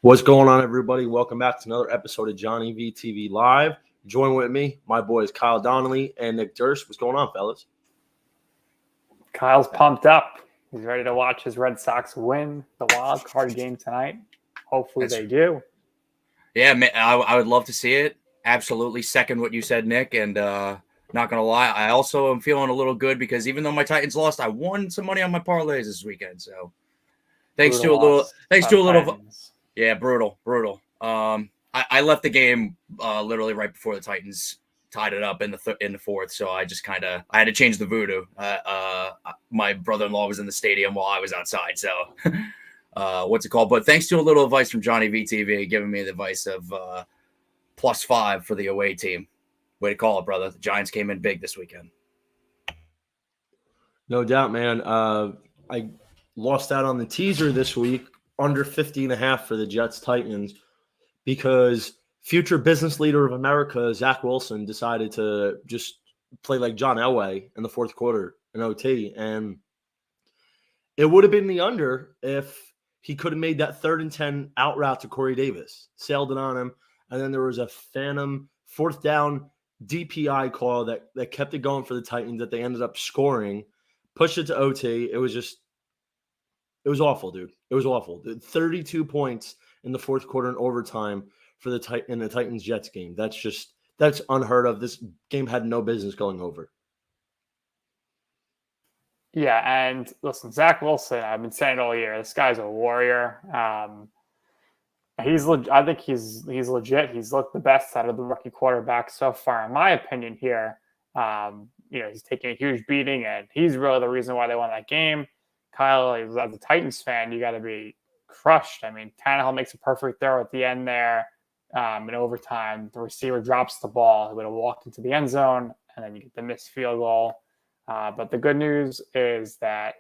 What's going on, everybody? Welcome back to another episode of JohnnyVTV Live. Join with me, my boys Kyle Donnelly and Nick Durst. What's going on, fellas? Kyle's pumped up. He's ready to watch his Red Sox win the wild card game tonight. Hopefully they do. Yeah, I would love to see it. Absolutely second what you said, Nick. And not going to lie, I also am feeling a little good because even though my Titans lost, I won some money on my parlays this weekend. So thanks to a little. Yeah, brutal. I left the game literally right before the Titans tied it up in the fourth, so I just I had to change the voodoo. My brother-in-law was in the stadium while I was outside, so what's it called? But thanks to a little advice from JohnnyVTV, giving me the advice of +5 for the away team. Way to call it, brother. The Giants came in big this weekend. No doubt, man. I lost out on the teaser this week, under 50.5 for the Jets-Titans, because future business leader of America, Zach Wilson, decided to just play like John Elway in the fourth quarter in OT. And it would have been the under if he could have made that 3rd and 10 out route to Corey Davis, sailed it on him, and then there was a phantom fourth down DPI call that kept it going for the Titans that they ended up scoring, pushed it to OT. It was awful, dude. It was awful. 32 points in the fourth quarter in overtime for the Titans-Jets game. That's unheard of. This game had no business going over. Yeah, and listen, Zach Wilson, I've been saying it all year, this guy's a warrior. I think he's legit. He's looked the best out of the rookie quarterback so far, in my opinion here. He's taking a huge beating, and he's really the reason why they won that game. Kyle, as a Titans fan, you got to be crushed. I mean, Tannehill makes a perfect throw at the end there in overtime. The receiver drops the ball. He would have walked into the end zone, and then you get the missed field goal. But the good news is that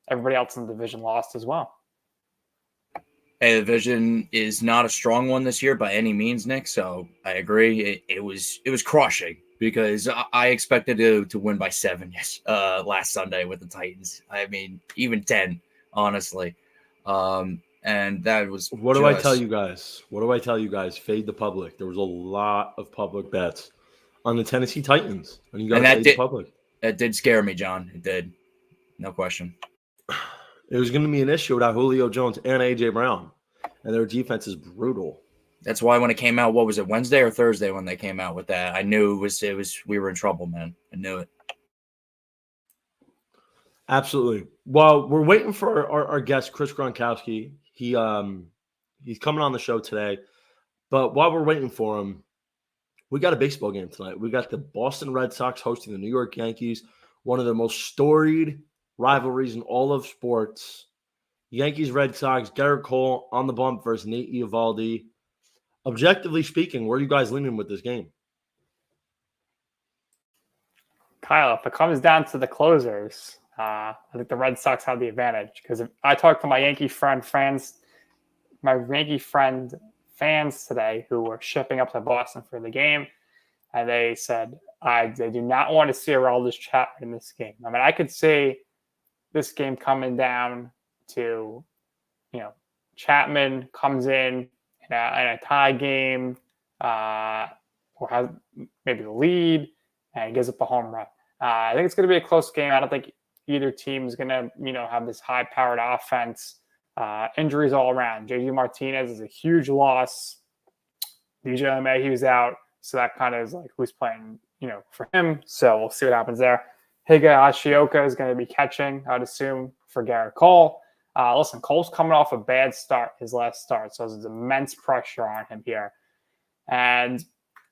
everybody else in the division lost as well. Hey, the division is not a strong one this year by any means, Nick. So I agree. It was crushing because I expected to win by 7 last Sunday with the Titans. I mean, even 10, honestly. And that was What do I tell you guys? Fade the public. There was a lot of public bets on the Tennessee Titans. And you got to fade the public. That did scare me, John. It did. No question. It was going to be an issue without Julio Jones and A.J. Brown. And their defense is brutal. That's why when it came out, what was it, Wednesday or Thursday when they came out with that? I knew it was we were in trouble, man. I knew it. Absolutely. Well, we're waiting for our guest, Chris Gronkowski. He's coming on the show today. But while we're waiting for him, we got a baseball game tonight. We got the Boston Red Sox hosting the New York Yankees, one of the most storied rivalries in all of sports. Yankees, Red Sox, Garrett Cole on the bump versus Nate Eovaldi. Objectively speaking, where are you guys leaning with this game? Kyle, if it comes down to the closers, I think the Red Sox have the advantage because if I talked to my Yankee fans today who were shipping up to Boston for the game, and they said they do not want to see Aroldis Chapman in this game. I mean, I could see this game coming down to, Chapman comes in a tie game or has maybe the lead and gives up a home run. I think it's going to be a close game. I don't think either team is going to, have this high-powered offense. Injuries all around. J.D. Martinez is a huge loss. DJ LeMahieu's out, so that kind of is like who's playing, for him. So we'll see what happens there. Higa Ashioka is going to be catching, I'd assume, for Garrett Cole. Listen, Cole's coming off a bad start, his last start, so there's immense pressure on him here. And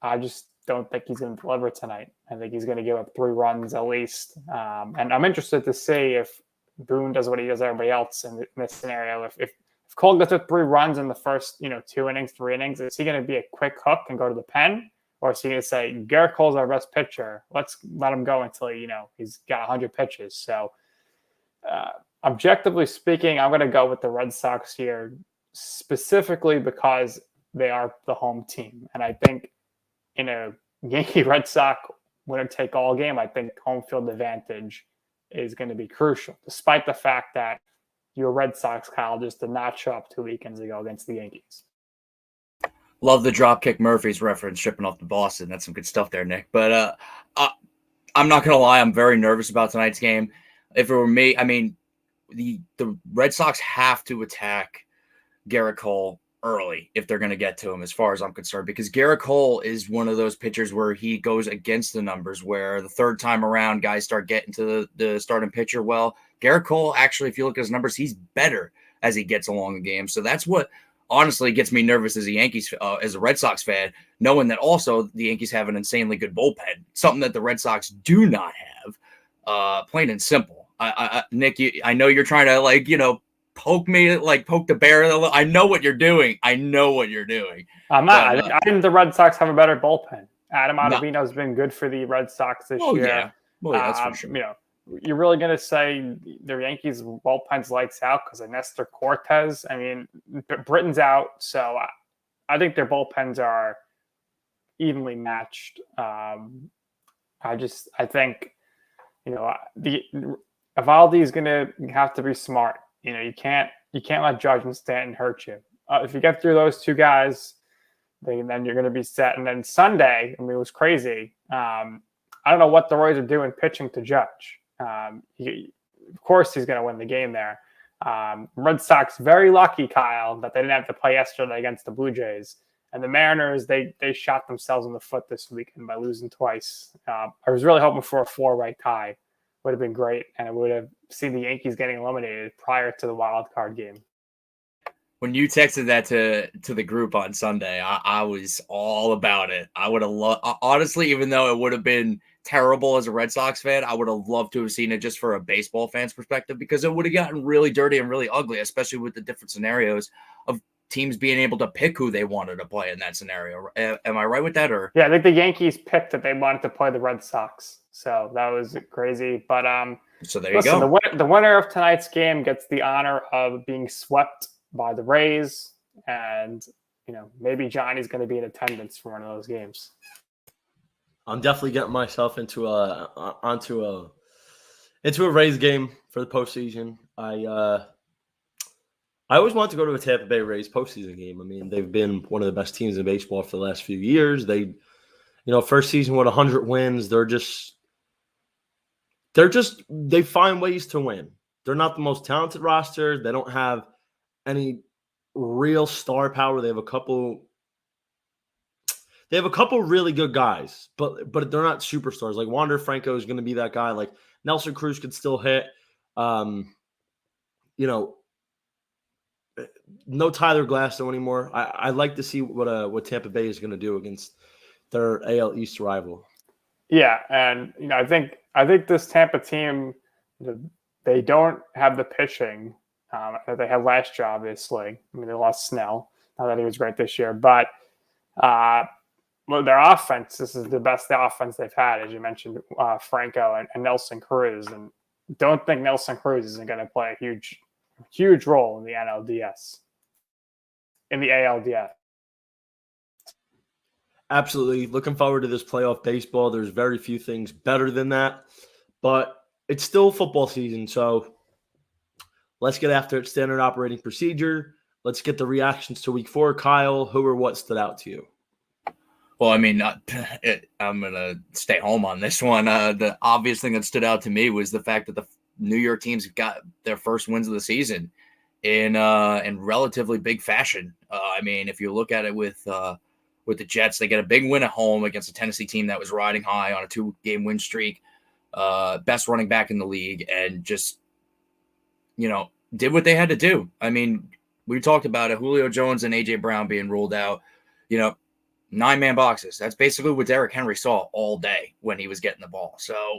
I just don't think he's going to deliver tonight. I think he's going to give up 3 runs at least. And I'm interested to see if Boone does what he does to everybody else in this scenario. If Cole gets up 3 runs in the first, 2 innings, 3 innings, is he going to be a quick hook and go to the pen? Or is he going to say, Garrett Cole's our best pitcher. Let's let him go until, he's got 100 pitches. So objectively speaking, I'm going to go with the Red Sox here specifically because they are the home team. And I think in a Yankee-Red Sox winner-take-all game, I think home field advantage is going to be crucial, despite the fact that your Red Sox, Kyle, just did not show up 2 weekends ago against the Yankees. Love the Dropkick Murphys reference, shipping off to Boston. That's some good stuff there, Nick. But I'm not going to lie. I'm very nervous about tonight's game. If it were me, I mean, the Red Sox have to attack Garrett Cole early if they're going to get to him, as far as I'm concerned, because Garrett Cole is one of those pitchers where he goes against the numbers, where the third time around guys start getting to the starting pitcher. Well, Garrett Cole, actually, if you look at his numbers, he's better as he gets along the game. So that's what honestly gets me nervous as a Red Sox fan, knowing that also the Yankees have an insanely good bullpen, something that the Red Sox do not have, plain and simple. Nick, I know you're trying to poke the bear. I know what you're doing. I'm not. I think the Red Sox have a better bullpen. Adam Ottavino has been good for the Red Sox this year. Yeah. Well, yeah, that's for sure. You're really going to say the Yankees bullpen's lights out because of Nestor Cortez? I mean, Britton's out, so I think their bullpens are evenly matched. I think, Evaldi's going to have to be smart. You can't let Judge Stanton hurt you. If you get through those two guys, then you're going to be set. And then Sunday, it was crazy. I don't know what the Royals are doing pitching to Judge. Of course, he's going to win the game there. Red Sox very lucky, Kyle, that they didn't have to play yesterday against the Blue Jays. And the Mariners, they shot themselves in the foot this weekend by losing twice. I was really hoping for a 4-way tie. Would have been great, and it would have seen the Yankees getting eliminated prior to the wild card game. When you texted that to the group on Sunday, I was all about it. I would have loved, honestly, even though it would have been terrible as a Red Sox fan, I would have loved to have seen it just for a baseball fan's perspective, because it would have gotten really dirty and really ugly, especially with the different scenarios of teams being able to pick who they wanted to play in that scenario. Am I right with that? Or yeah, I think the Yankees picked that they wanted to play the Red Sox, so that was crazy. But so there you go. The winner of tonight's game gets the honor of being swept by the Rays, and maybe Johnny's going to be in attendance for one of those games. I'm definitely getting myself into a Rays game for the postseason. I always wanted to go to a Tampa Bay Rays postseason game. I mean, they've been one of the best teams in baseball for the last few years. They, first season with 100 wins. They find ways to win. They're not the most talented roster. They don't have any real star power. They have a couple really good guys, but they're not superstars. Like Wander Franco is going to be that guy. Like Nelson Cruz could still hit. No Tyler Glasnow anymore. I'd like to see what Tampa Bay is going to do against their AL East rival. Yeah, and I think this Tampa team, they don't have the pitching that they had last year. Obviously, they lost Snell. Not that he was great this year, but their offense. This is the best offense they've had, as you mentioned, Franco and Nelson Cruz. And don't think Nelson Cruz isn't going to play a huge role in the NLDS, in the ALDS. Absolutely. Looking forward to this playoff baseball. There's very few things better than that, but it's still football season. So let's get after it. Standard operating procedure. Let's get the reactions to week 4. Kyle, who or what stood out to you? Well, I'm going to stay home on this one. The obvious thing that stood out to me was the fact that the New York teams got their first wins of the season in relatively big fashion. If you look at it with the Jets, they get a big win at home against a Tennessee team that was riding high on a 2-game win streak, best running back in the league, and just did what they had to do. We talked about it. Julio Jones and AJ Brown being ruled out. 9-man boxes. That's basically what Derrick Henry saw all day when he was getting the ball. So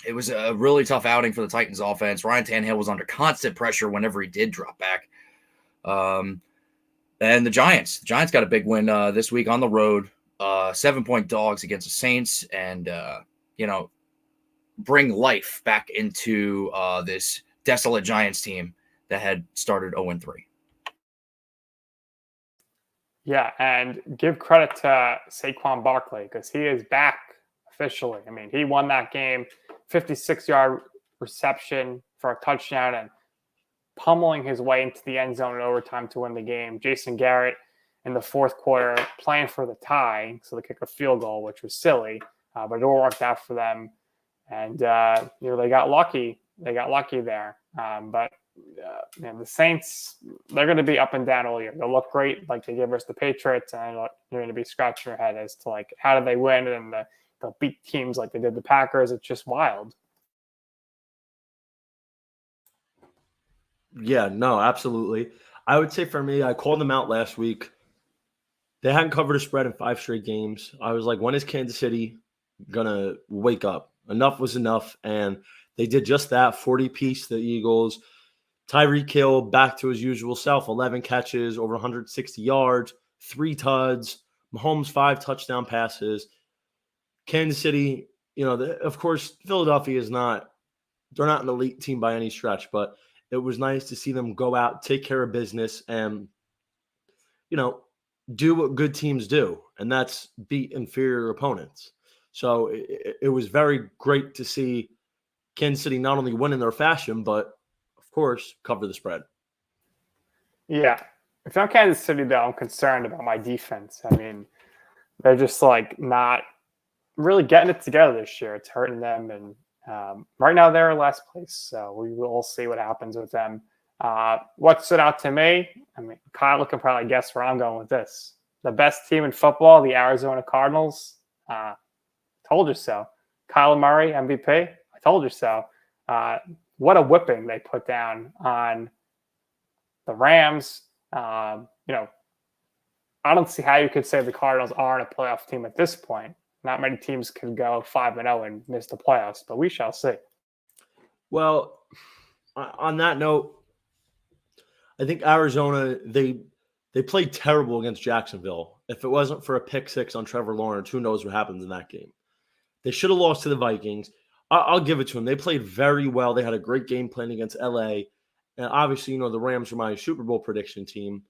it was a really tough outing for the Titans offense. Ryan Tannehill was under constant pressure whenever he did drop back. And the Giants got a big win this week on the road, 7-point dogs against the Saints, and, bring life back into this desolate Giants team that had started 0-3. Yeah, and give credit to Saquon Barkley because he is back officially. He won that game, 56-yard reception for a touchdown, and pummeling his way into the end zone in overtime to win the game. Jason Garrett in the fourth quarter playing for the tie, so they kick a field goal, which was silly, but it all worked out for them. And they got lucky. They got lucky there. But the Saints, they're going to be up and down all year. They'll look great, like they did versus the Patriots, and you're going to be scratching your head as to like how do they win, and they'll beat teams like they did the Packers. It's just wild. Yeah, no, absolutely. I would say for me, I called them out last week. They hadn't covered a spread in 5 straight games. I was like, when is Kansas City going to wake up? Enough was enough. And they did just that, 40-piece the Eagles. Tyreek Hill back to his usual self, 11 catches, over 160 yards, 3 tuds, Mahomes 5 touchdown passes. Kansas City, of course, Philadelphia is they're not an elite team by any stretch, but it was nice to see them go out, take care of business, and, do what good teams do, and that's beat inferior opponents. So it was very great to see Kansas City not only win in their fashion, but, of course, cover the spread. Yeah. If I'm Kansas City, though, I'm concerned about my defense. I mean, they're just like not really getting it together this year. It's hurting them, and right now they're in last place, so we will see what happens with them. What stood out to me, I mean, Kyle can probably guess where I'm going with this. The best team in football, the Arizona Cardinals. Told you so. Kyler Murray, MVP. I told you so. What a whipping they put down on the Rams. I don't see how you could say the Cardinals aren't a playoff team at this point. Not many teams can go 5-0 and miss the playoffs, but we shall see. Well, on that note, I think Arizona, they played terrible against Jacksonville. If it wasn't for a pick 6 on Trevor Lawrence, who knows what happens in that game. They should have lost to the Vikings. I'll give it to them. They played very well. They had a great game plan against LA. And obviously, the Rams are my Super Bowl prediction team.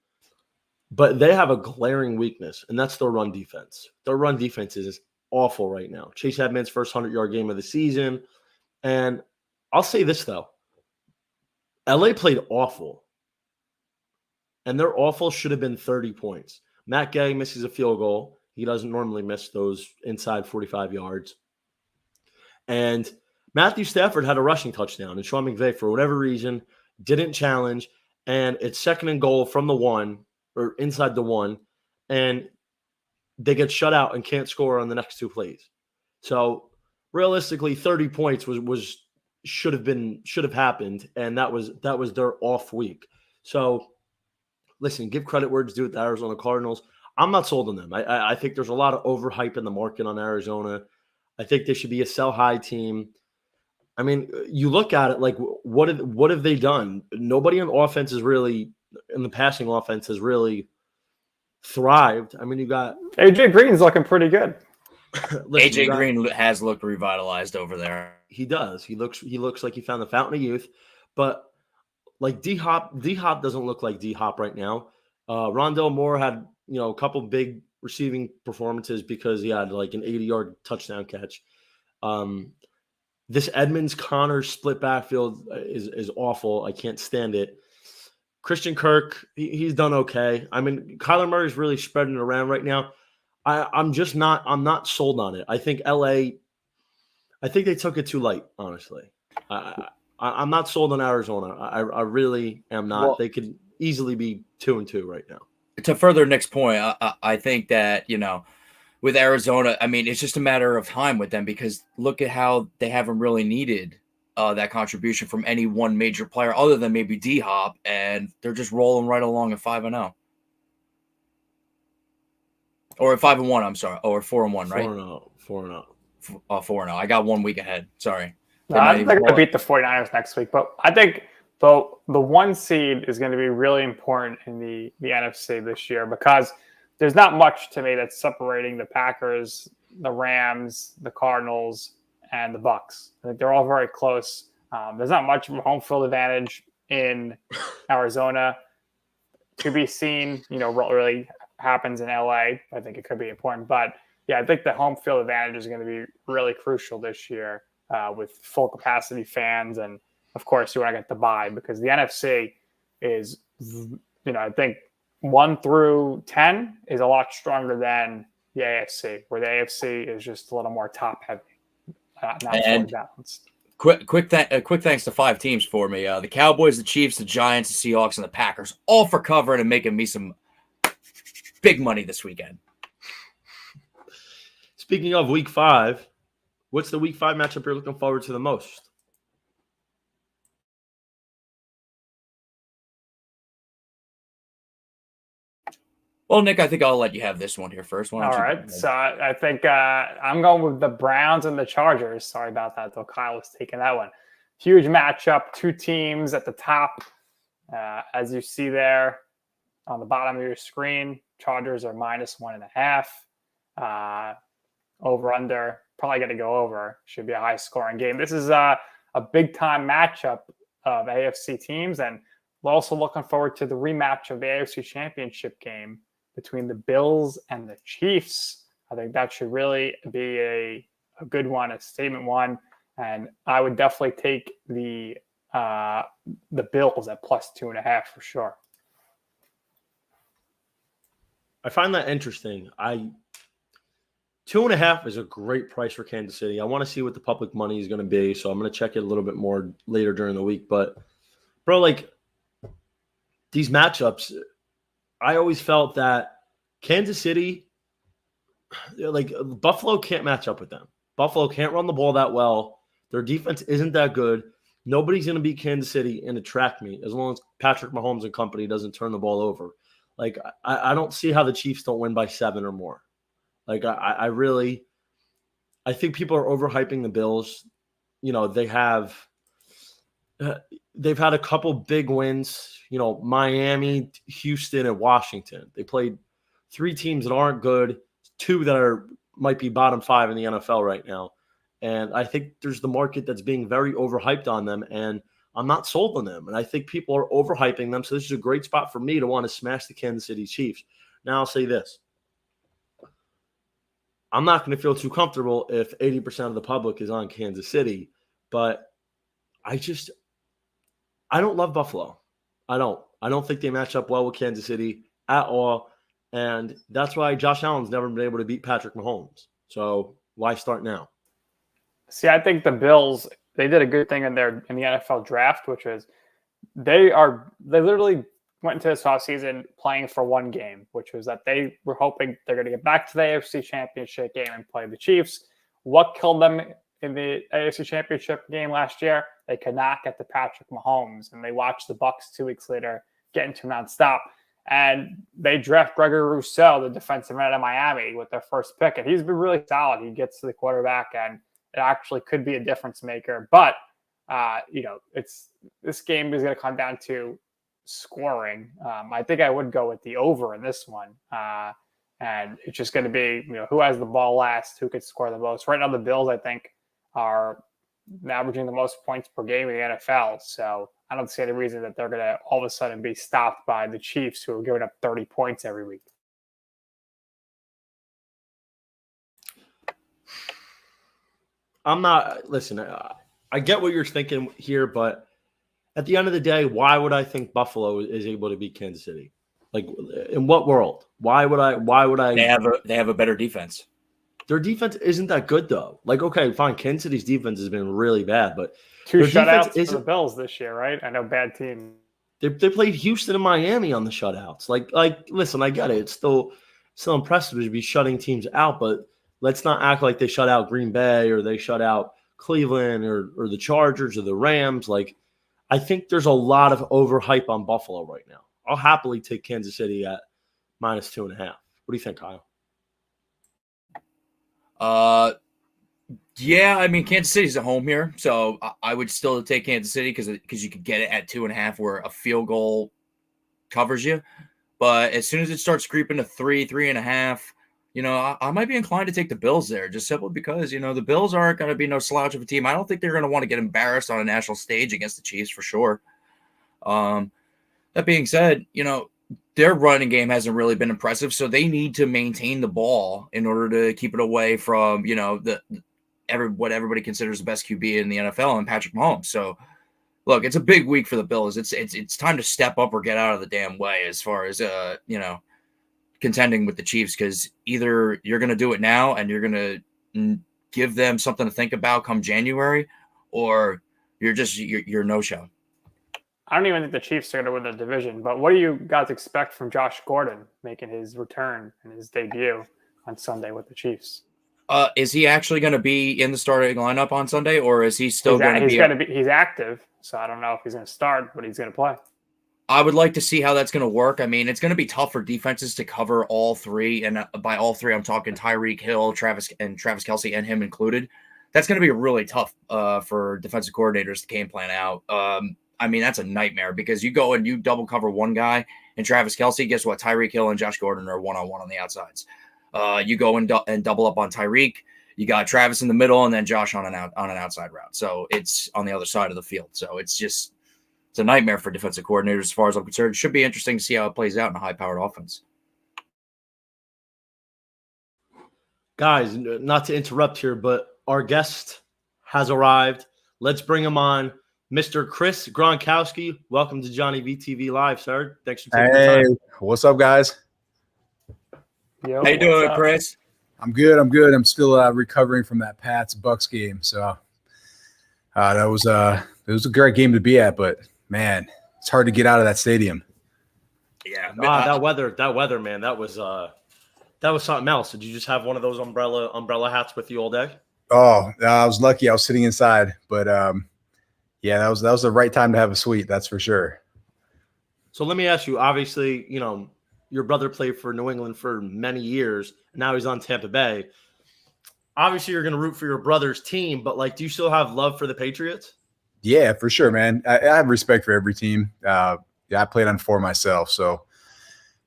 But they have a glaring weakness, and that's their run defense. Their run defense is awful right now. Chase Edmonds' first 100-yard game of the season. And I'll say this, though. LA played awful. And their awful should have been 30 points. Matt Gay misses a field goal. He doesn't normally miss those inside 45 yards. And Matthew Stafford had a rushing touchdown. And Sean McVay, for whatever reason, didn't challenge. And it's 2nd and goal from the 1, or inside the 1. And they get shut out and can't score on the next 2 plays. So realistically, 30 points should have happened. And that was their off week. So listen, give credit where it's due with the Arizona Cardinals. I'm not sold on them. I think there's a lot of overhype in the market on Arizona. I think they should be a sell-high team. I mean, you look at it like, what have they done? Nobody in offense is really – in the passing offense has really thrived. I mean, you got – AJ Green's looking pretty good. AJ Green has looked revitalized over there. He does. He looks like he found the fountain of youth. But – like D-Hop doesn't look like D-Hop right now. Rondell Moore had, a couple big receiving performances because he had like an 80-yard touchdown catch. This Edmonds-Connors split backfield is awful. I can't stand it. Christian Kirk, he's done okay. I mean, Kyler Murray's really spreading it around right now. I'm not sold on it. I think they took it too light, honestly. I'm not sold on Arizona. I really am not. Well, they could easily be 2-2 right now. To further Nick's point, I think that, with Arizona, I mean, it's just a matter of time with them because look at how they haven't really needed that contribution from any one major player other than maybe D-Hop, and they're just rolling right along at 5-0. Or at 5-1, I'm sorry. Or 4-1, right? 4-0. 4-0. I got 1 week ahead. Sorry. I think they're going to beat the 49ers next week. But I think the 1 seed is going to be really important in the NFC this year because there's not much to me that's separating the Packers, the Rams, the Cardinals, and the Bucs. I think they're all very close. There's not much of a home field advantage in Arizona. To be seen, what really happens in LA. I think it could be important. But, yeah, I think the home field advantage is going to be really crucial this year. With full capacity fans and of course, you want to get the bye because the NFC is, I think 1 through 10 is a lot stronger than the AFC, where the AFC is just a little more top heavy, not fully balanced. Quick thanks to 5 teams for me. The Cowboys, the Chiefs, the Giants, the Seahawks, and the Packers, all for covering and making me some big money this weekend. Speaking of Week 5, what's the Week 5 matchup you're looking forward to the most? Well, Nick, I think I'll let you have this one here first. All right. So I think I'm going with the Browns and the Chargers. Sorry about that, though. Kyle was taking that one. Huge matchup. 2 teams at the top. As you see there on the bottom of your screen, Chargers are -1.5. Over under. Probably going to go over. Should be a high scoring game. This is a big time matchup of AFC teams. And we're also looking forward to the rematch of the AFC Championship game between the Bills and the Chiefs. I think that should really be a good one, a statement one. And I would definitely take the Bills at +2.5 for sure. I find that interesting. 2.5 is a great price for Kansas City. I want to see what the public money is going to be, so I'm going to check it a little bit more later during the week. But, bro, like, these matchups, I always felt that Kansas City, like, Buffalo can't match up with them. Buffalo can't run the ball that well. Their defense isn't that good. Nobody's going to beat Kansas City in a track meet as long as Patrick Mahomes and company doesn't turn the ball over. Like, I don't see how the Chiefs don't win by 7 or more. Like, I think people are overhyping the Bills. They've had a couple big wins, Miami, Houston, and Washington. They played 3 teams that aren't good, 2 that might be bottom 5 in the NFL right now. And I think there's the market that's being very overhyped on them, and I'm not sold on them. And I think people are overhyping them, so this is a great spot for me to want to smash the Kansas City Chiefs. Now I'll say this. I'm not going to feel too comfortable if 80% of the public is on Kansas City, but I don't love Buffalo. I don't think they match up well with Kansas City at all, and that's why Josh Allen's never been able to beat Patrick Mahomes. So why start now? See, I think the Bills, they did a good thing in the NFL draft, which is they literally went into this offseason playing for one game, which was that they were hoping they're going to get back to the AFC Championship game and play the Chiefs. What killed them in the AFC Championship game last year? They could not get to Patrick Mahomes, and they watched the Bucs 2 weeks later get into nonstop. And they draft Gregory Rousseau, the defensive end of Miami, with their first pick, and he's been really solid. He gets to the quarterback, and it actually could be a difference maker. But this game is going to come down to scoring. I think I would go with the over in this one. And it's just going to be, who has the ball last, who could score the most. Right now, the Bills, I think, are averaging the most points per game in the NFL. So I don't see any reason that they're going to all of a sudden be stopped by the Chiefs, who are giving up 30 points every week. Listen, I get what you're thinking here, but at the end of the day, why would I think Buffalo is able to beat Kansas City? Like, in what world? Why would I? They have a better defense. Their defense isn't that good, though. Like, okay, fine. Kansas City's defense has been really bad, but 2 shutouts for the Bills this year, right? I know, bad team. They played Houston and Miami on the shutouts. Like, listen, I get it. It's still impressive to be shutting teams out, but let's not act like they shut out Green Bay or they shut out Cleveland or the Chargers or the Rams. Like, I think there's a lot of overhype on Buffalo right now. I'll happily take Kansas City at -2.5. What do you think, Kyle? Yeah, I mean, Kansas City's at home here, so I would still take Kansas City because you could get it at 2.5 where a field goal covers you. But as soon as it starts creeping to 3.5, I might be inclined to take the Bills there, just simply because, the Bills aren't going to be no slouch of a team. I don't think they're going to want to get embarrassed on a national stage against the Chiefs for sure. That being said, their running game hasn't really been impressive, so they need to maintain the ball in order to keep it away from, what everybody considers the best QB in the NFL and Patrick Mahomes. So look, it's a big week for the Bills. It's time to step up or get out of the damn way as far as contending with the Chiefs, because either you're going to do it now and you're going to give them something to think about come January, or you're no show. I don't even think the Chiefs are going to win the division, but what do you guys expect from Josh Gordon making his return and his debut on Sunday with the Chiefs? Is he actually going to be in the starting lineup on Sunday, or is he still going to be? He's active, so I don't know if he's going to start, but he's going to play. I would like to see how that's going to work. I mean, it's going to be tough for defenses to cover all three, and by all three, I'm talking Tyreek Hill, Travis Kelce, and him included. That's going to be really tough for defensive coordinators to game plan out. I mean, that's a nightmare, because you go and you double cover one guy and Travis Kelce. Guess what? Tyreek Hill and Josh Gordon are one-on-one on the outsides. You go and double up on Tyreek. You got Travis in the middle, and then Josh on an outside route. So it's on the other side of the field. So it's a nightmare for defensive coordinators as far as I'm concerned. It should be interesting to see how it plays out in a high-powered offense. Guys, not to interrupt here, but our guest has arrived. Let's bring him on. Mr. Chris Gronkowski, welcome to JohnnyVTV Live, sir. Thanks for taking the time. What's up, guys? Yo, How you doing, Chris? I'm good. I'm still recovering from that Pats-Bucks game. So it was a great game to be at, but man, it's hard to get out of that stadium. Yeah, that weather, man, that was something else. Did you just have one of those umbrella hats with you all day? Oh, I was lucky. I was sitting inside, but yeah, that was the right time to have a suite. That's for sure. So let me ask you. Obviously, your brother played for New England for many years, and now he's on Tampa Bay. Obviously, you're going to root for your brother's team, but do you still have love for the Patriots? Yeah, for sure, man. I have respect for every team. I played on 4 myself, so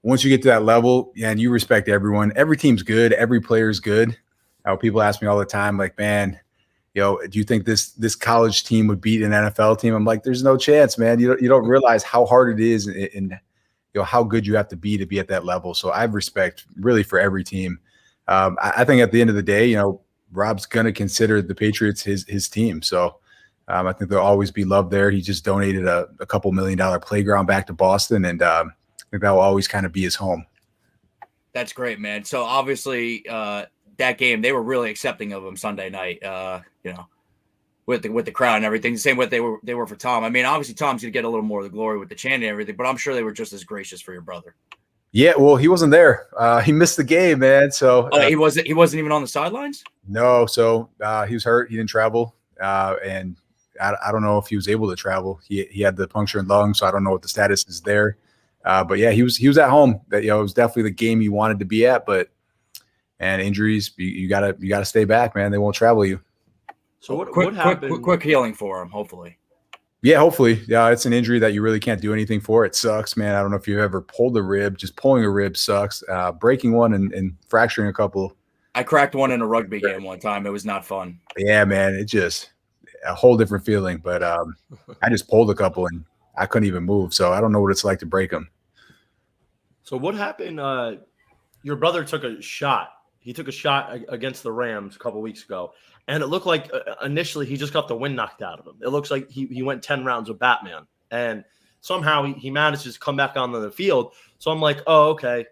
once you get to that level, and you respect everyone. Every team's good. Every player's good. People ask me all the time, like, man, do you think this college team would beat an NFL team? I'm like, there's no chance, man. You don't realize how hard it is, and how good you have to be at that level. So I have respect really for every team. I think at the end of the day, Rob's going to consider the Patriots his team. So I think there'll always be love there. He just donated a couple $1 million playground back to Boston, and I think that will always kind of be his home. That's great, man. So obviously that game, they were really accepting of him Sunday night, with the crowd and everything. The same way they were for Tom. I mean, obviously Tom's going to get a little more of the glory with the chanting and everything, but I'm sure they were just as gracious for your brother. Yeah, well, he wasn't there. He missed the game, man. So he wasn't even on the sidelines? No, so he was hurt. He didn't travel, and I don't know if he was able to travel. He had the punctured lung, so I don't know what the status is there. But yeah, he was at home. That it was definitely the game he wanted to be at, and injuries, you gotta stay back, man. They won't travel you. So what happened? Quick healing for him, hopefully. Yeah, hopefully. Yeah, it's an injury that you really can't do anything for. It sucks, man. I don't know if you've ever pulled a rib. Just pulling a rib sucks. Breaking one and fracturing a couple. I cracked one in a rugby game one time. It was not fun. Yeah, man. It just a whole different feeling. But I just pulled a couple and I couldn't even move. So I don't know what it's like to break them. So what happened? Your brother took a shot. He took a shot against the Rams a couple weeks ago. And it looked like initially he just got the wind knocked out of him. It looks like he went 10 rounds with Batman. And somehow he manages to come back onto the field. So I'm like, oh, okay.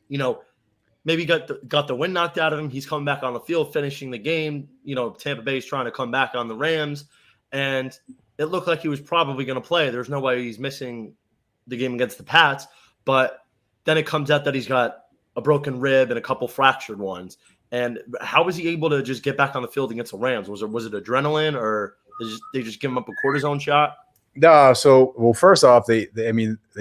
Maybe got the wind knocked out of him. He's coming back on the field, finishing the game. Tampa Bay's trying to come back on the Rams. And it looked like he was probably going to play. There's no way he's missing the game against the Pats. But then it comes out that he's got a broken rib and a couple fractured ones. And how was he able to just get back on the field against the Rams? Was it adrenaline, or they just give him up a cortisone shot? No. So, first off, they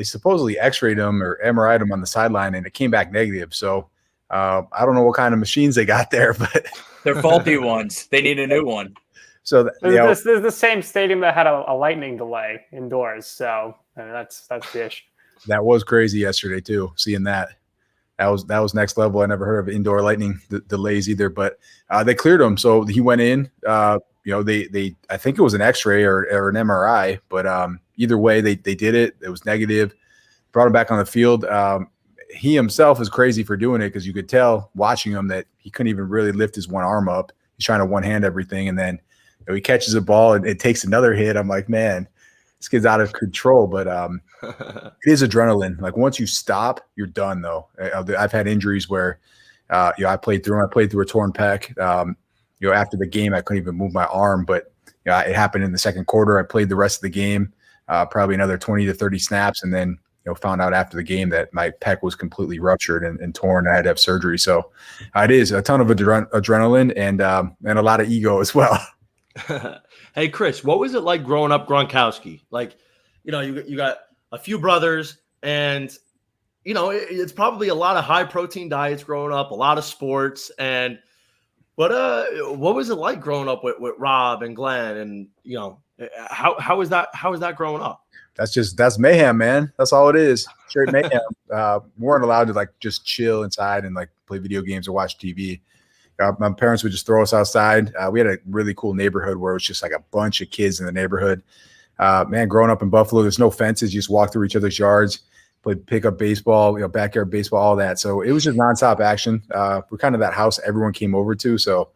supposedly X-rayed him or MRI'd him on the sideline, and it came back negative. So I don't know what kind of machines they got there, but they're faulty ones. They need a new one. So this is the same stadium that had a lightning delay indoors. So that's the issue. That was crazy yesterday too. Seeing that. That was next level. I never heard of indoor lightning delays either, but they cleared him. So he went in. They I think it was an X-ray or an MRI, but either way they did it. It was negative. Brought him back on the field. He himself is crazy for doing it because you could tell watching him that he couldn't even really lift his one arm up. He's trying to one hand everything, and then he catches a ball and it takes another hit. I'm like, man, this kid's out of control. But it is adrenaline. Like once you stop, you're done. Though I've had injuries where I played through a torn pec. After the game, I couldn't even move my arm, but it happened in the second quarter. I played the rest of the game, probably another 20 to 30 snaps, and then found out after the game that my pec was completely ruptured and torn. I had to have surgery. So it is a ton of adrenaline and a lot of ego as well. Hey, Chris, what was it like growing up Gronkowski? Like, you got a few brothers, and it's probably a lot of high protein diets growing up, a lot of sports, and what was it like growing up with Rob and Glenn, and how was that growing up? That's mayhem, man. That's all it is. Straight mayhem. We weren't allowed to like just chill inside and like play video games or watch TV. My parents would just throw us outside. We had a really cool neighborhood where it was just like a bunch of kids in the neighborhood. Man, growing up in Buffalo, there's no fences. You just walk through each other's yards, play pickup baseball, backyard baseball, all that. So it was just nonstop action. We're kind of that house everyone came over to. So,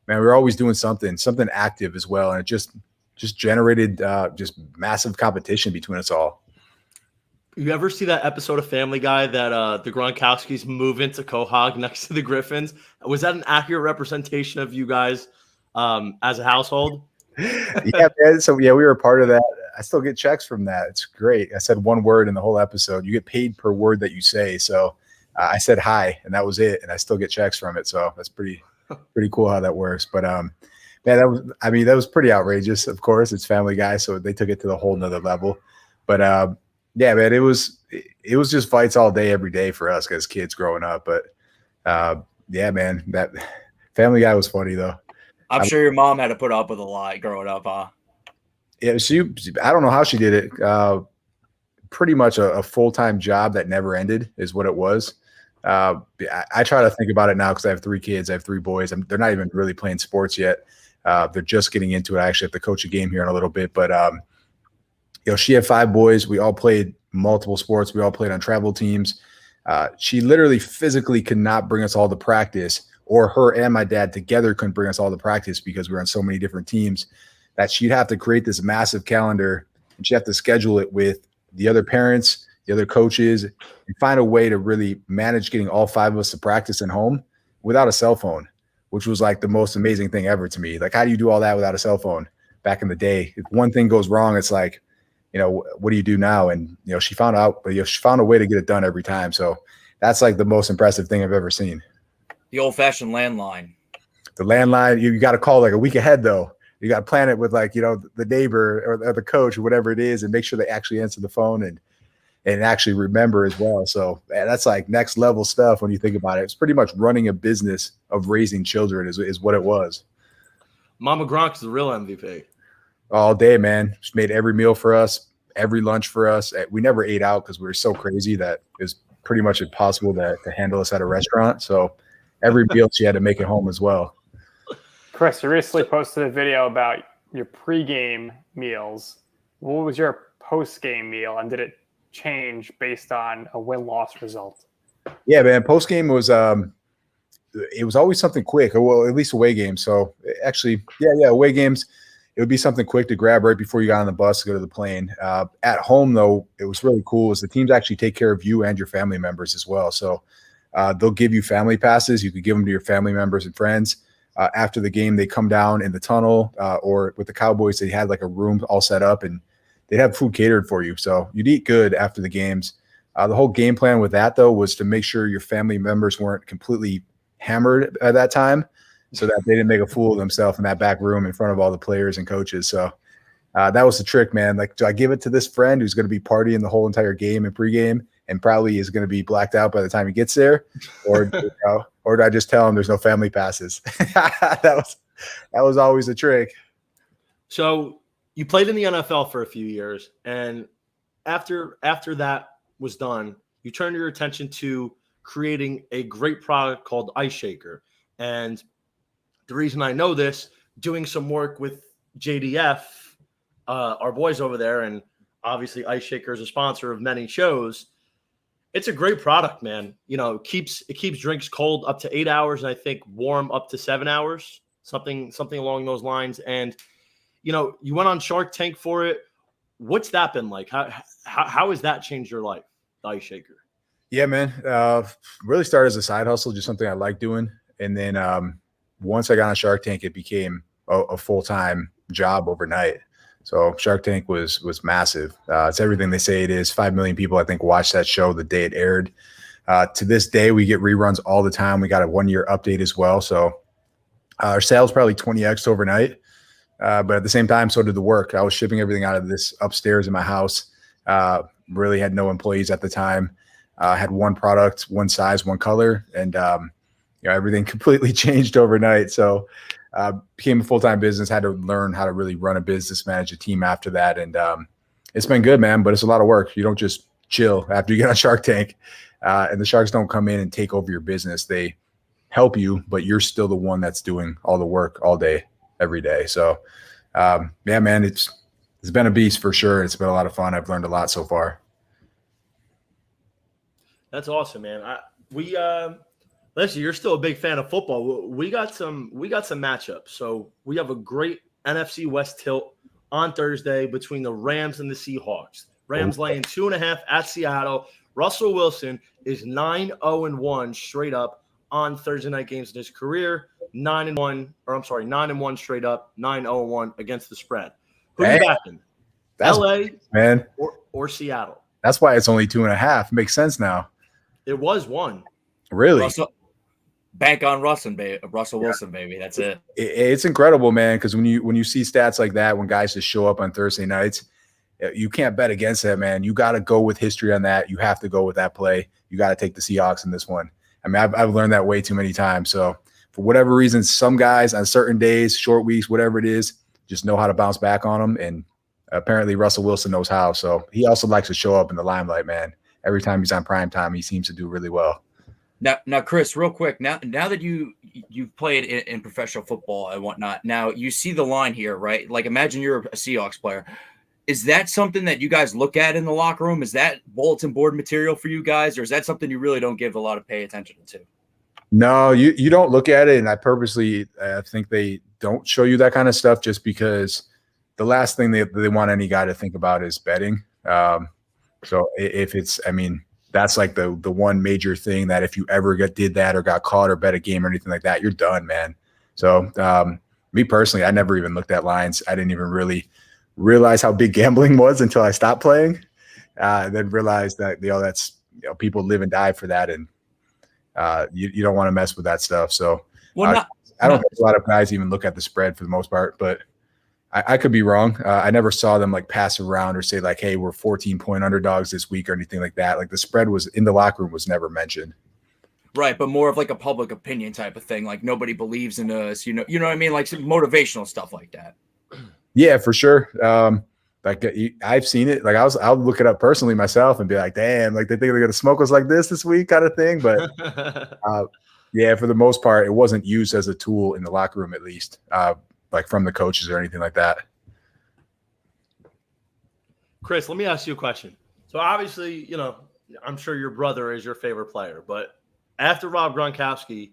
man, we were always doing something active as well. And it just generated just massive competition between us all. You ever see that episode of Family Guy that the Gronkowskis move into Quahog next to the Griffins? Was that an accurate representation of you guys as a household? Yeah, man. So, we were a part of that. I still get checks from that. It's great. I said one word in the whole episode. You get paid per word that you say. So I said hi, and that was it. And I still get checks from it. So that's pretty cool how that works. But man, that was pretty outrageous. Of course, it's Family Guy, so they took it to the whole nother level. But yeah, man, it was just fights all day, every day for us as kids growing up. But yeah, man, that Family Guy was funny though. I'm sure your mom had to put up with a lot growing up, huh? Yeah, I don't know how she did it. Pretty much a full-time job that never ended is what it was. I try to think about it now because I have 3 kids. I have 3 boys. They're not even really playing sports yet. They're just getting into it. I actually have to coach a game here in a little bit. But, she had 5 boys. We all played multiple sports. We all played on travel teams. She literally physically could not bring us all to practice, or her and my dad together couldn't bring us all to practice because we were on so many different teams that she'd have to create this massive calendar, and she'd have to schedule it with the other parents, the other coaches, and find a way to really manage getting all 5 of us to practice at home without a cell phone, which was like the most amazing thing ever to me. Like, how do you do all that without a cell phone back in the day? If one thing goes wrong, it's like, what do you do now? And, she found out, but she found a way to get it done every time. So that's like the most impressive thing I've ever seen. The old-fashioned landline. The landline, you got to call like a week ahead though. You got to plan it with like, the neighbor or the coach or whatever it is, and make sure they actually answer the phone and actually remember as well. So that's like next level stuff when you think about it. It's pretty much running a business of raising children is what it was. Mama Gronk's the real MVP. All day, man. She made every meal for us, every lunch for us. We never ate out because we were so crazy that it was pretty much impossible to handle us at a restaurant. So every meal she had to make at home as well. Chris, you recently posted a video about your pregame meals. What was your postgame meal, and did it change based on a win-loss result? Yeah, man. Postgame was it was always something quick. Well, at least away games. So actually, yeah, away games, it would be something quick to grab right before you got on the bus to go to the plane. At home, though, it was really cool is the teams actually take care of you and your family members as well. So they'll give you family passes. You could give them to your family members and friends. After the game, they come down in the tunnel or with the Cowboys, they had like a room all set up and they'd have food catered for you. So you'd eat good after the games. The whole game plan with that, though, was to make sure your family members weren't completely hammered at that time so that they didn't make a fool of themselves in that back room in front of all the players and coaches. So that was the trick, man. Like, do I give it to this friend who's going to be partying the whole entire game and pregame and probably is going to be blacked out by the time he gets there? Or do I just tell him there's no family passes? That was always the trick. So you played in the NFL for a few years, and after that was done, you turned your attention to creating a great product called Ice Shaker. And the reason I know this, doing some work with JDF, our boys over there, and obviously Ice Shaker is a sponsor of many shows. It's a great product, man. It keeps drinks cold up to 8 hours, and I think warm up to 7 hours, something along those lines. And you went on Shark Tank for it. what's that been like? How has that changed your life, the Ice Shaker? Yeah, man. Really started as a side hustle, just something I like doing. And then once I got on Shark Tank, it became a full-time job overnight. So Shark Tank was massive. It's everything they say it is. 5 million people, I think, watched that show the day it aired. To this day, we get reruns all the time. We got a 1-year update as well. So our sales probably 20x overnight. But at the same time, so did the work. I was shipping everything out of this upstairs in my house. Really had no employees at the time. Had one product, one size, one color, and everything completely changed overnight. So became a full-time business, had to learn how to really run a business, manage a team after that. And it's been good, man, but it's a lot of work. You don't just chill after you get on Shark Tank. And the Sharks don't come in and take over your business. They help you, but you're still the one that's doing all the work all day, every day. So yeah, man, it's been a beast for sure. It's been a lot of fun. I've learned a lot so far. That's awesome, man. Listen, you're still a big fan of football. We got some matchups. So we have a great NFC West tilt on Thursday between the Rams and the Seahawks. Rams laying 2.5 at Seattle. Russell Wilson is 9-0-1 straight up on Thursday night games in his career. 9-1 straight up, 9-0-1 against the spread. Who you backing? LA, man, or Seattle? That's why it's only 2.5. Makes sense now. It was 1. Really? Bank on Russell Wilson, baby. That's it. It's incredible, man, because when you see stats like that, when guys just show up on Thursday nights, you can't bet against that, man. You got to go with history on that. You have to go with that play. You got to take the Seahawks in this one. I mean, I've learned that way too many times. So for whatever reason, some guys on certain days, short weeks, whatever it is, just know how to bounce back on them. And apparently Russell Wilson knows how. So he also likes to show up in the limelight, man. Every time he's on prime time, he seems to do really well. Now, Chris, real quick. Now that you've played in professional football and whatnot, now you see the line here, right? Like, imagine you're a Seahawks player. Is that something that you guys look at in the locker room? Is that bulletin board material for you guys, or is that something you really don't give a lot of pay attention to? No, you don't look at it, and I purposely think they don't show you that kind of stuff just because the last thing they want any guy to think about is betting. So if it's, I mean, that's like the one major thing that if you ever did that or got caught or bet a game or anything like that, you're done, man. So me personally, I never even looked at lines. I didn't even really realize how big gambling was until I stopped playing. And then realized that that's people live and die for that, and you don't want to mess with that stuff. So I don't think a lot of guys even look at the spread for the most part, but I could be wrong. I never saw them like pass around or say like, hey, we're 14-point underdogs this week or anything like that. Like the spread was in the locker room was never mentioned. Right, but more of like a public opinion type of thing. Like nobody believes in us, you know what I mean? Like some motivational stuff like that. Yeah, for sure. Like I've seen it. Like I'll look it up personally myself and be like, damn, like they think they're gonna smoke us like this week, kind of thing. But yeah, for the most part, it wasn't used as a tool in the locker room, at least, like from the coaches or anything like that. Chris, let me ask you a question. So obviously, I'm sure your brother is your favorite player, but after Rob Gronkowski,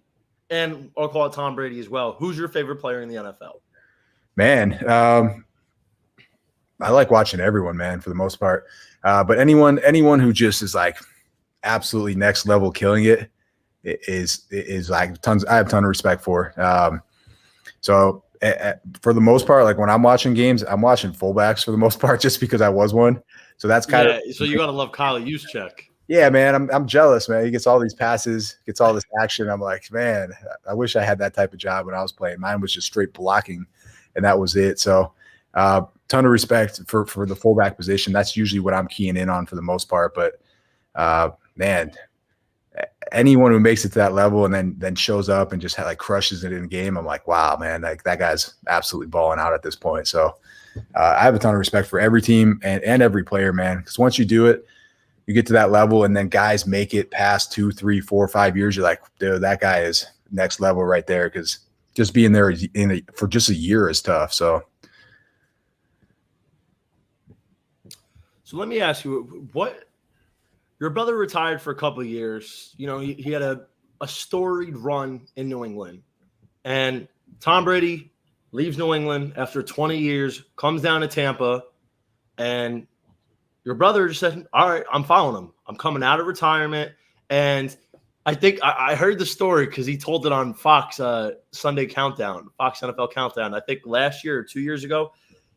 and I'll call it Tom Brady as well, who's your favorite player in the NFL? Man, I like watching everyone, man, for the most part. But anyone who just is like absolutely next level killing it is like tons. I have a ton of respect for. So for the most part, like when I'm watching games, I'm watching fullbacks for the most part, just because I was one. So that's kind of. So you gotta love Kyle Juszczyk. Yeah, man, I'm jealous, man. He gets all these passes, gets all this action. I'm like, man, I wish I had that type of job when I was playing. Mine was just straight blocking, and that was it. So, ton of respect for the fullback position. That's usually what I'm keying in on for the most part. But, man, anyone who makes it to that level and then shows up and just like crushes it in the game, I'm like, wow, man, like that guy's absolutely balling out at this point. So, I have a ton of respect for every team and every player, man. Because once you do it, you get to that level, and then guys make it past 2, 3, 4, 5 years. You're like, dude, that guy is next level right there. Because just being there for just a year is tough. So let me ask you, what your brother retired for a couple of years. He had a storied run in New England, and Tom Brady leaves New England after 20 years, comes down to Tampa. And your brother just said, all right, I'm following him. I'm coming out of retirement. And I think I heard the story because he told it on Fox Sunday Countdown, Fox NFL Countdown. I think last year or 2 years ago,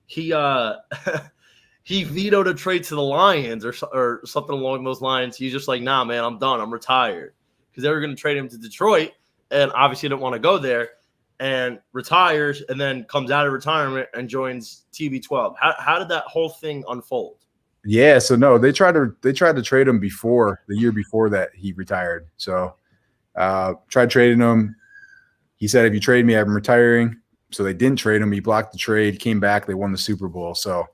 he he vetoed a trade to the Lions or something along those lines. He's just like, nah, man, I'm done. I'm retired. Because they were going to trade him to Detroit, and obviously didn't want to go there, and retires, and then comes out of retirement and joins TB12. How did that whole thing unfold? Yeah, so no, they tried to trade him the year before that he retired. So tried trading him. He said, if you trade me, I'm retiring. So they didn't trade him. He blocked the trade, came back, they won the Super Bowl. So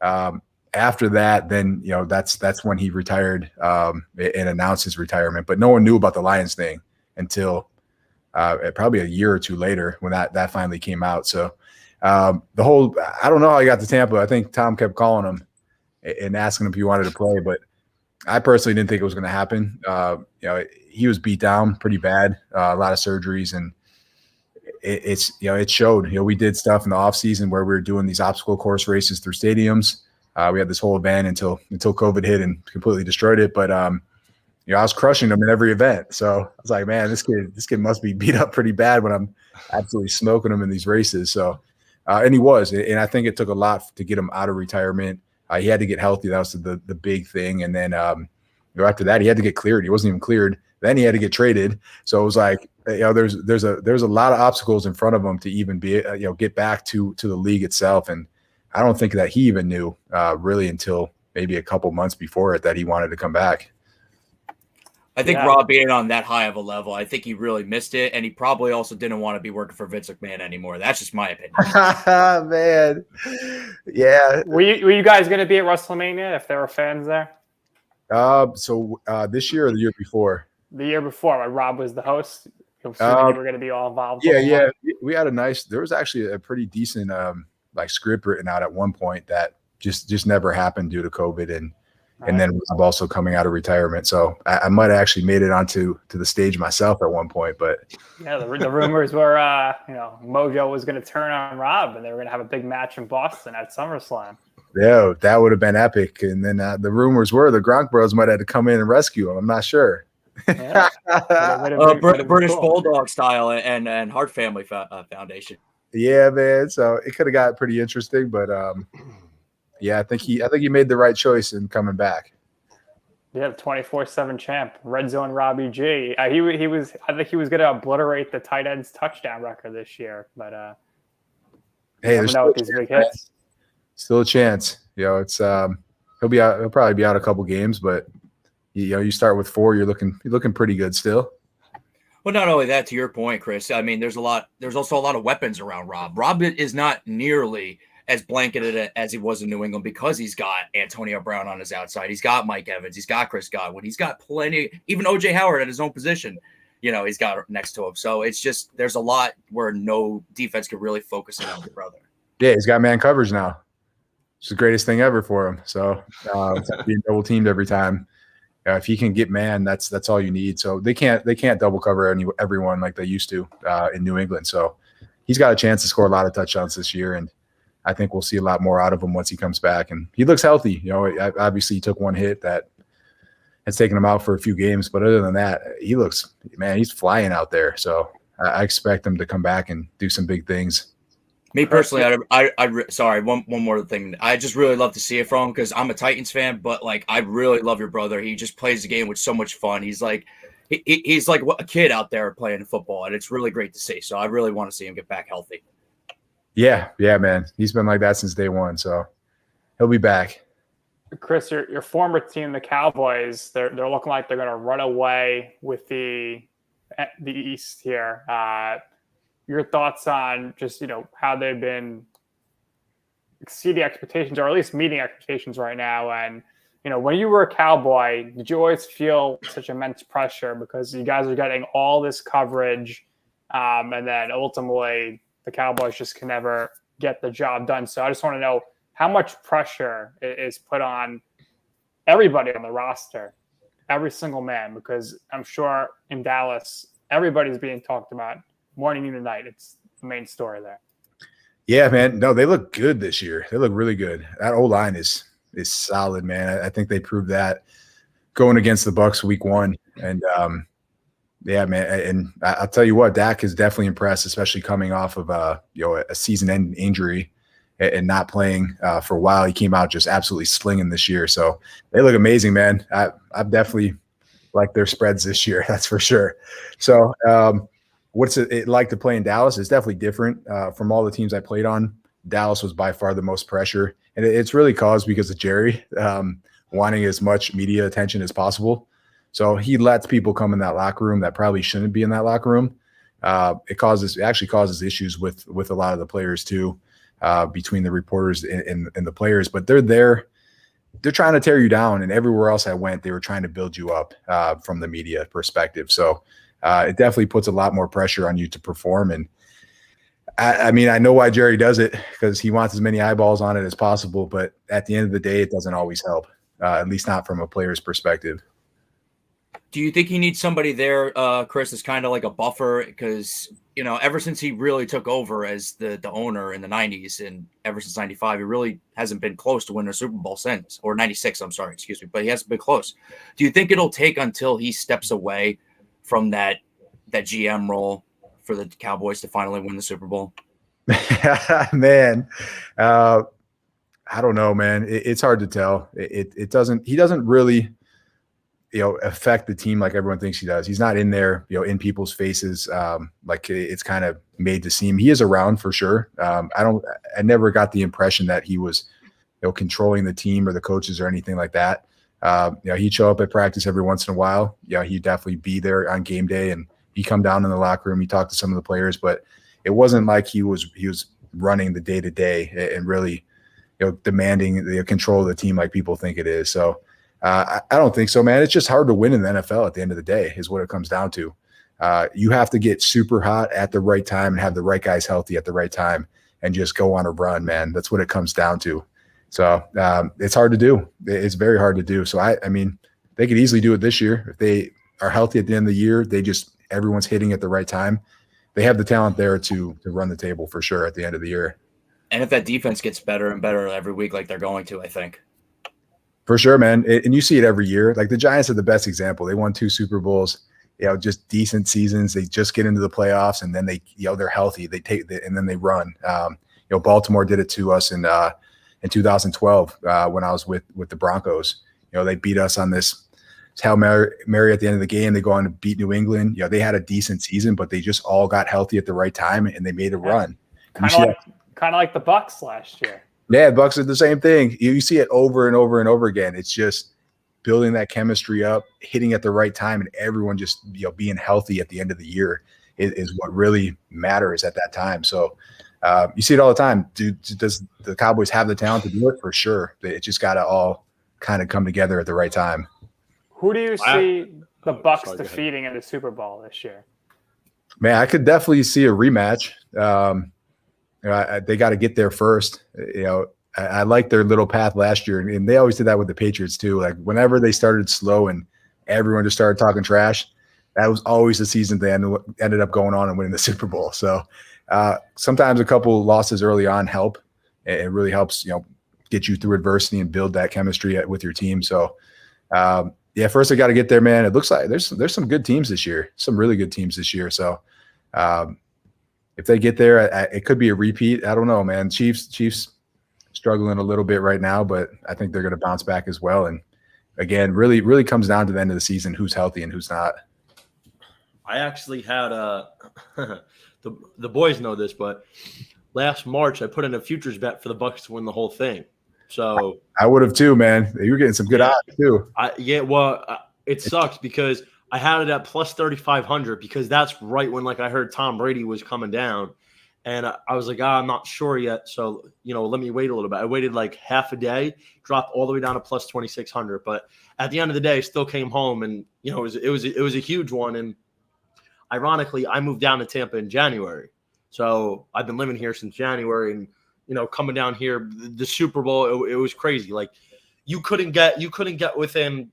after that, then that's when he retired and announced his retirement. But no one knew about the Lions thing until probably a year or two later when that finally came out. So I don't know how he got to Tampa. I think Tom kept calling him and asking him if he wanted to play, but I personally didn't think it was going to happen. He was beat down pretty bad, a lot of surgeries, and it showed. We did stuff in the off season where we were doing these obstacle course races through stadiums. We had this whole event until COVID hit and completely destroyed it. But I was crushing them in every event. So I was like, man, this kid must be beat up pretty bad when I'm absolutely smoking him in these races. So and he was, and I think it took a lot to get him out of retirement. He had to get healthy. That was the big thing. And then after that, he had to get cleared. He wasn't even cleared. Then he had to get traded. So it was like, there's a lot of obstacles in front of him to even be, get back to the league itself. And I don't think that he even knew really until maybe a couple months before it that he wanted to come back. I think Rob being on that high of a level, I think he really missed it, and he probably also didn't want to be working for Vince McMahon anymore. That's just my opinion. Man, yeah. Were you guys going to be at WrestleMania if there were fans there? So this year or the year before? The year before, when Rob was the host. You were going to be all involved. Yeah. We had there was actually a pretty decent script written out at one point that just never happened due to COVID and then I'm also coming out of retirement. So I might have actually made it onto the stage myself at one point. But yeah, the rumors were, Mojo was going to turn on Rob and they were going to have a big match in Boston at SummerSlam. Yeah, that would have been epic. And then the rumors were the Gronk bros might have to come in and rescue him. I'm not sure. Yeah. British Bulldog style and Hart Family Foundation. Yeah, man. So it could have got pretty interesting, but yeah, I think he made the right choice in coming back. Yeah, the 24/7 champ, Red Zone Robbie G. I think he was going to obliterate the tight ends touchdown record this year, but hey, there's with these big hits. Still a chance. It's he'll probably be out a couple games, but you start with 4, you're looking pretty good still. Well, not only that, to your point, Chris, I mean, there's also a lot of weapons around Rob. Rob is not nearly as blanketed as he was in New England because he's got Antonio Brown on his outside. He's got Mike Evans. He's got Chris Godwin. He's got plenty, even O.J. Howard at his own position, he's got next to him. So it's just there's a lot where no defense can really focus in on your brother. Yeah, he's got man coverage now. It's the greatest thing ever for him. So being double teamed every time. If he can get man, that's all you need. So they can't double cover everyone like they used to in New England. So he's got a chance to score a lot of touchdowns this year, and I think we'll see a lot more out of him once he comes back. And he looks healthy. Obviously he took one hit that has taken him out for a few games, but other than that, he's flying out there. So I expect him to come back and do some big things. Me personally, sorry, one more thing. I just really love to see it from him because I'm a Titans fan, but I really love your brother. He just plays the game with so much fun. He's like a kid out there playing football, and it's really great to see. So I really want to see him get back healthy. Yeah, man. He's been like that since day one, so he'll be back. Chris, your former team, the Cowboys, they're looking like they're going to run away with the East here. Your thoughts on just how they've been exceeding expectations, or at least meeting expectations right now? And when you were a Cowboy, did you always feel such immense pressure because you guys are getting all this coverage, and then ultimately the Cowboys just can never get the job done? So I just want to know how much pressure is put on everybody on the roster, every single man, because I'm sure in Dallas everybody's being talked about morning and night. It's the main story there. Yeah, man. No, they look good this year. They look really good. That O-line is solid, man. I think they proved that going against the Bucs week 1. And yeah, man. And I'll tell you what, Dak is definitely impressed, especially coming off of a season-ending injury and not playing for a while. He came out just absolutely slinging this year. So they look amazing, man. I've definitely liked their spreads this year. That's for sure. So what's it like to play in Dallas? It's definitely different from all the teams I played on. Dallas was by far the most pressure, and it's really caused because of Jerry wanting as much media attention as possible. So he lets people come in that locker room that probably shouldn't be in that locker room. It actually causes issues with a lot of the players too, between the reporters and the players. But they're trying to tear you down, and everywhere else I went, they were trying to build you up from the media perspective. So it definitely puts a lot more pressure on you to perform. And I mean, I know why Jerry does it, because he wants as many eyeballs on it as possible. But at the end of the day, it doesn't always help, at least not from a player's perspective. Do you think he needs somebody there, Chris, as kind of like a buffer? Because, ever since he really took over as the owner in the 90s and ever since 95, he really hasn't been close to winning a Super Bowl since, or 96, I'm sorry, excuse me, but he hasn't been close. Do you think it'll take until he steps away from that GM role for the Cowboys to finally win the Super Bowl? Man, I don't know, man. It's hard to tell. He doesn't really affect the team like everyone thinks he does. He's not in there, in people's faces, like it's kind of made to seem. He is around for sure. I never got the impression that he was, controlling the team or the coaches or anything like that. He'd show up at practice every once in a while. He'd definitely be there on game day, and he'd come down in the locker room. He talked to some of the players, but it wasn't like he was running the day to day and really, demanding the control of the team like people think it is. So, I don't think so, man. It's just hard to win in the NFL at the end of the day is what it comes down to. You have to get super hot at the right time and have the right guys healthy at the right time and just go on a run, man. That's what it comes down to. So it's hard to do. It's very hard to do. So, I mean, they could easily do it this year. If they are healthy at the end of the year, everyone's hitting at the right time. They have the talent there to run the table for sure at the end of the year. And if that defense gets better and better every week like they're going to, I think. For sure, man. And you see it every year. Like the Giants are the best example. They won 2 Super Bowls, just decent seasons. They just get into the playoffs, and then they're healthy. They and then they run. Baltimore did it to us in 2012 when I was with the Broncos. They beat us on this Hail Mary at the end of the game. They go on to beat New England. They had a decent season, but they just all got healthy at the right time, and they made a run. Kind of like the Bucs last year. Yeah, Bucs are the same thing. You see it over and over and over again. It's just building that chemistry up, hitting at the right time, and everyone just being healthy at the end of the year is what really matters at that time. So you see it all the time. Does the Cowboys have the talent to do it? For sure. It just got to all kind of come together at the right time. Who do you see the Bucs defeating in the Super Bowl this year? Man, I could definitely see a rematch. They got to get there first. I like their little path last year, and they always did that with the Patriots too. Like whenever they started slow and everyone just started talking trash, that was always the season they ended up going on and winning the Super Bowl. So sometimes a couple losses early on help. It really helps, get you through adversity and build that chemistry with your team. So first they got to get there, man. It looks like there's some good teams this year, some really good teams this year. So if they get there, it could be a repeat. I don't know, man. Chiefs struggling a little bit right now, but I think they're going to bounce back as well. And again, really, really comes down to the end of the season, who's healthy and who's not. I actually had the boys know this, but last March I put in a futures bet for the Bucs to win the whole thing. So I would have too, man. You were getting some good odds too. It sucks because I had it at plus 3,500 because that's right when I heard Tom Brady was coming down, and I was like, I'm not sure yet. So let me wait a little bit. I waited half a day, dropped all the way down to plus 2,600. But at the end of the day, I still came home, and it was a huge one. And ironically, I moved down to Tampa in January, so I've been living here since January, and coming down here, the Super Bowl, it was crazy. You couldn't get within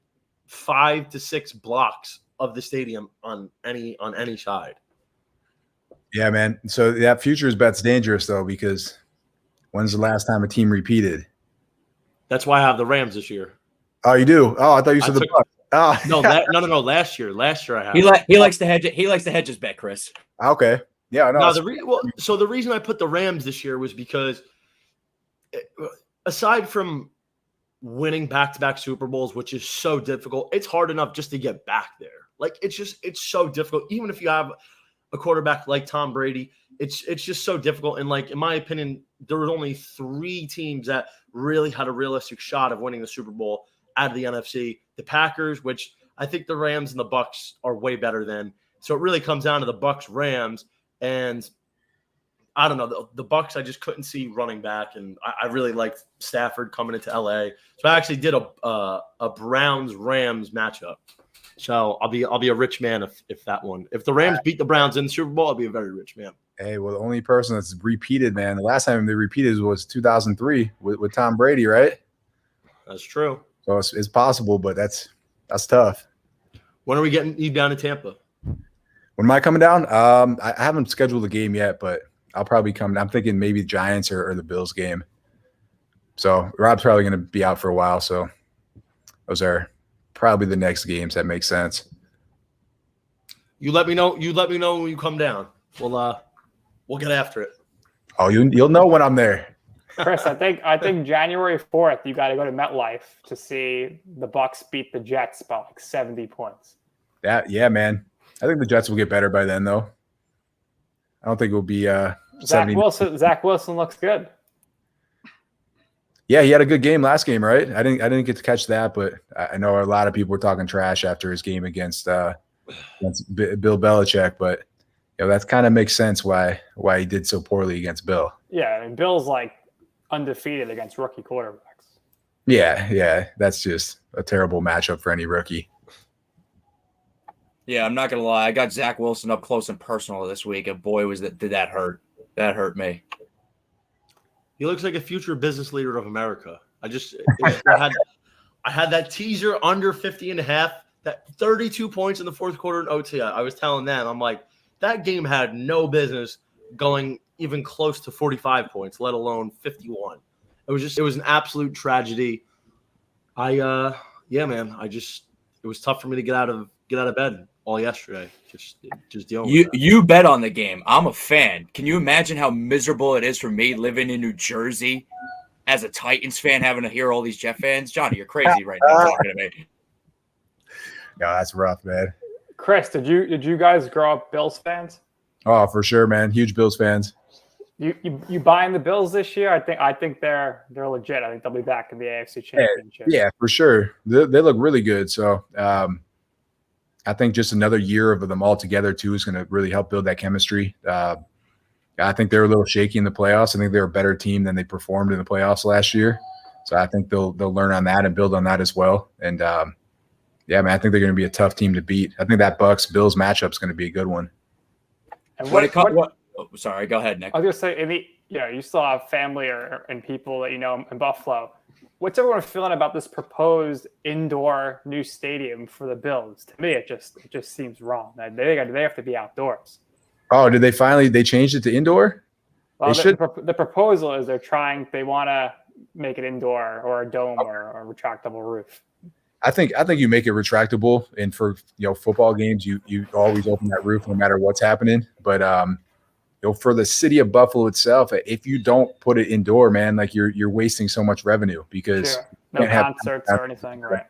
5 to 6 blocks of the stadium on any side. Yeah, man. So that futures bet's dangerous though, because When's the last time a team repeated? That's why I have the Rams this year. Oh, you do? Oh, I thought you said the Bucs. Oh. No, no. Last year I have. He likes to hedge it. He likes to hedge his bet, Chris. Okay. Yeah, no. So the reason I put the Rams this year was because aside from winning back-to-back Super Bowls, which is so difficult, it's hard enough just to get back there. Like it's so difficult. Even if you have a quarterback like Tom Brady, it's just so difficult. And like in my opinion, there were only 3 teams that really had a realistic shot of winning the Super Bowl out of the NFC. The Packers, which I think the Rams and the Bucs are way better than. So it really comes down to the Bucs, Rams, and I don't know. The Bucs, I just couldn't see running back, and I really liked Stafford coming into LA. So I actually did a Browns-Rams matchup. So I'll be a rich man if the Rams beat the Browns in the Super Bowl, I'll be a very rich man. Hey, well, the only person that's repeated, man, the last time they repeated was 2003 with Tom Brady, right? That's true. So it's possible, but that's tough. When are we getting you down to Tampa? When am I coming down? I haven't scheduled a game yet, but I'll probably come. I'm thinking maybe the Giants or the Bills game. So Rob's probably going to be out for a while. So those are probably the next games that make sense. You let me know. When you come down. We'll get after it. Oh, you'll know when I'm there. Chris, I think January 4th you got to go to MetLife to see the Bucs beat the Jets by like 70 points. Yeah, man. I think the Jets will get better by then, though. I don't think it will be Zach Wilson looks good. Yeah, he had a good game last game, right? I didn't get to catch that, but I know a lot of people were talking trash after his game against Bill Belichick. But that kind of makes sense why he did so poorly against Bill. Yeah, I mean, Bill's like undefeated against rookie quarterbacks. Yeah, that's just a terrible matchup for any rookie. Yeah, I'm not gonna lie. I got Zach Wilson up close and personal this week, and boy, did that hurt. That hurt me. He looks like a future business leader of America. I had that teaser under 50.5, that 32 points in the fourth quarter in OT. I was telling them, I'm like, that game had no business going even close to 45 points, let alone 51. It was an absolute tragedy. It was tough for me to get out of bed all yesterday. Just dealing with that. You bet on the game. I'm a fan. Can you imagine how miserable it is for me living in New Jersey as a Titans fan, having to hear all these Jet fans? Johnny, you're crazy right now talking to me. No, that's rough, man. Chris, did you guys grow up Bills fans? Oh, for sure, man. Huge Bills fans. You buying the Bills this year? I think they're legit. I think they'll be back in the AFC Championship. Yeah, for sure. They look really good. So I think just another year of them all together too is going to really help build that chemistry. I think they were a little shaky in the playoffs. I think they're a better team than they performed in the playoffs last year. So I think they'll learn on that and build on that as well. And yeah, man, I think they're going to be a tough team to beat. I think that Bucs-Bills matchup is going to be a good one. And sorry, go ahead, Nick. I was going to say, you still have family and people that you know in Buffalo. What's everyone feeling about this proposed indoor new stadium for the Bills? To me, it just seems wrong. They have to be outdoors. Oh, did they changed it to indoor? Well, the proposal is they want to make it indoor or a dome or a retractable roof. I think you make it retractable, and for football games, you always open that roof no matter what's happening. But for the city of Buffalo itself, if you don't put it indoor, man, like you're wasting so much revenue because no concerts or anything, right?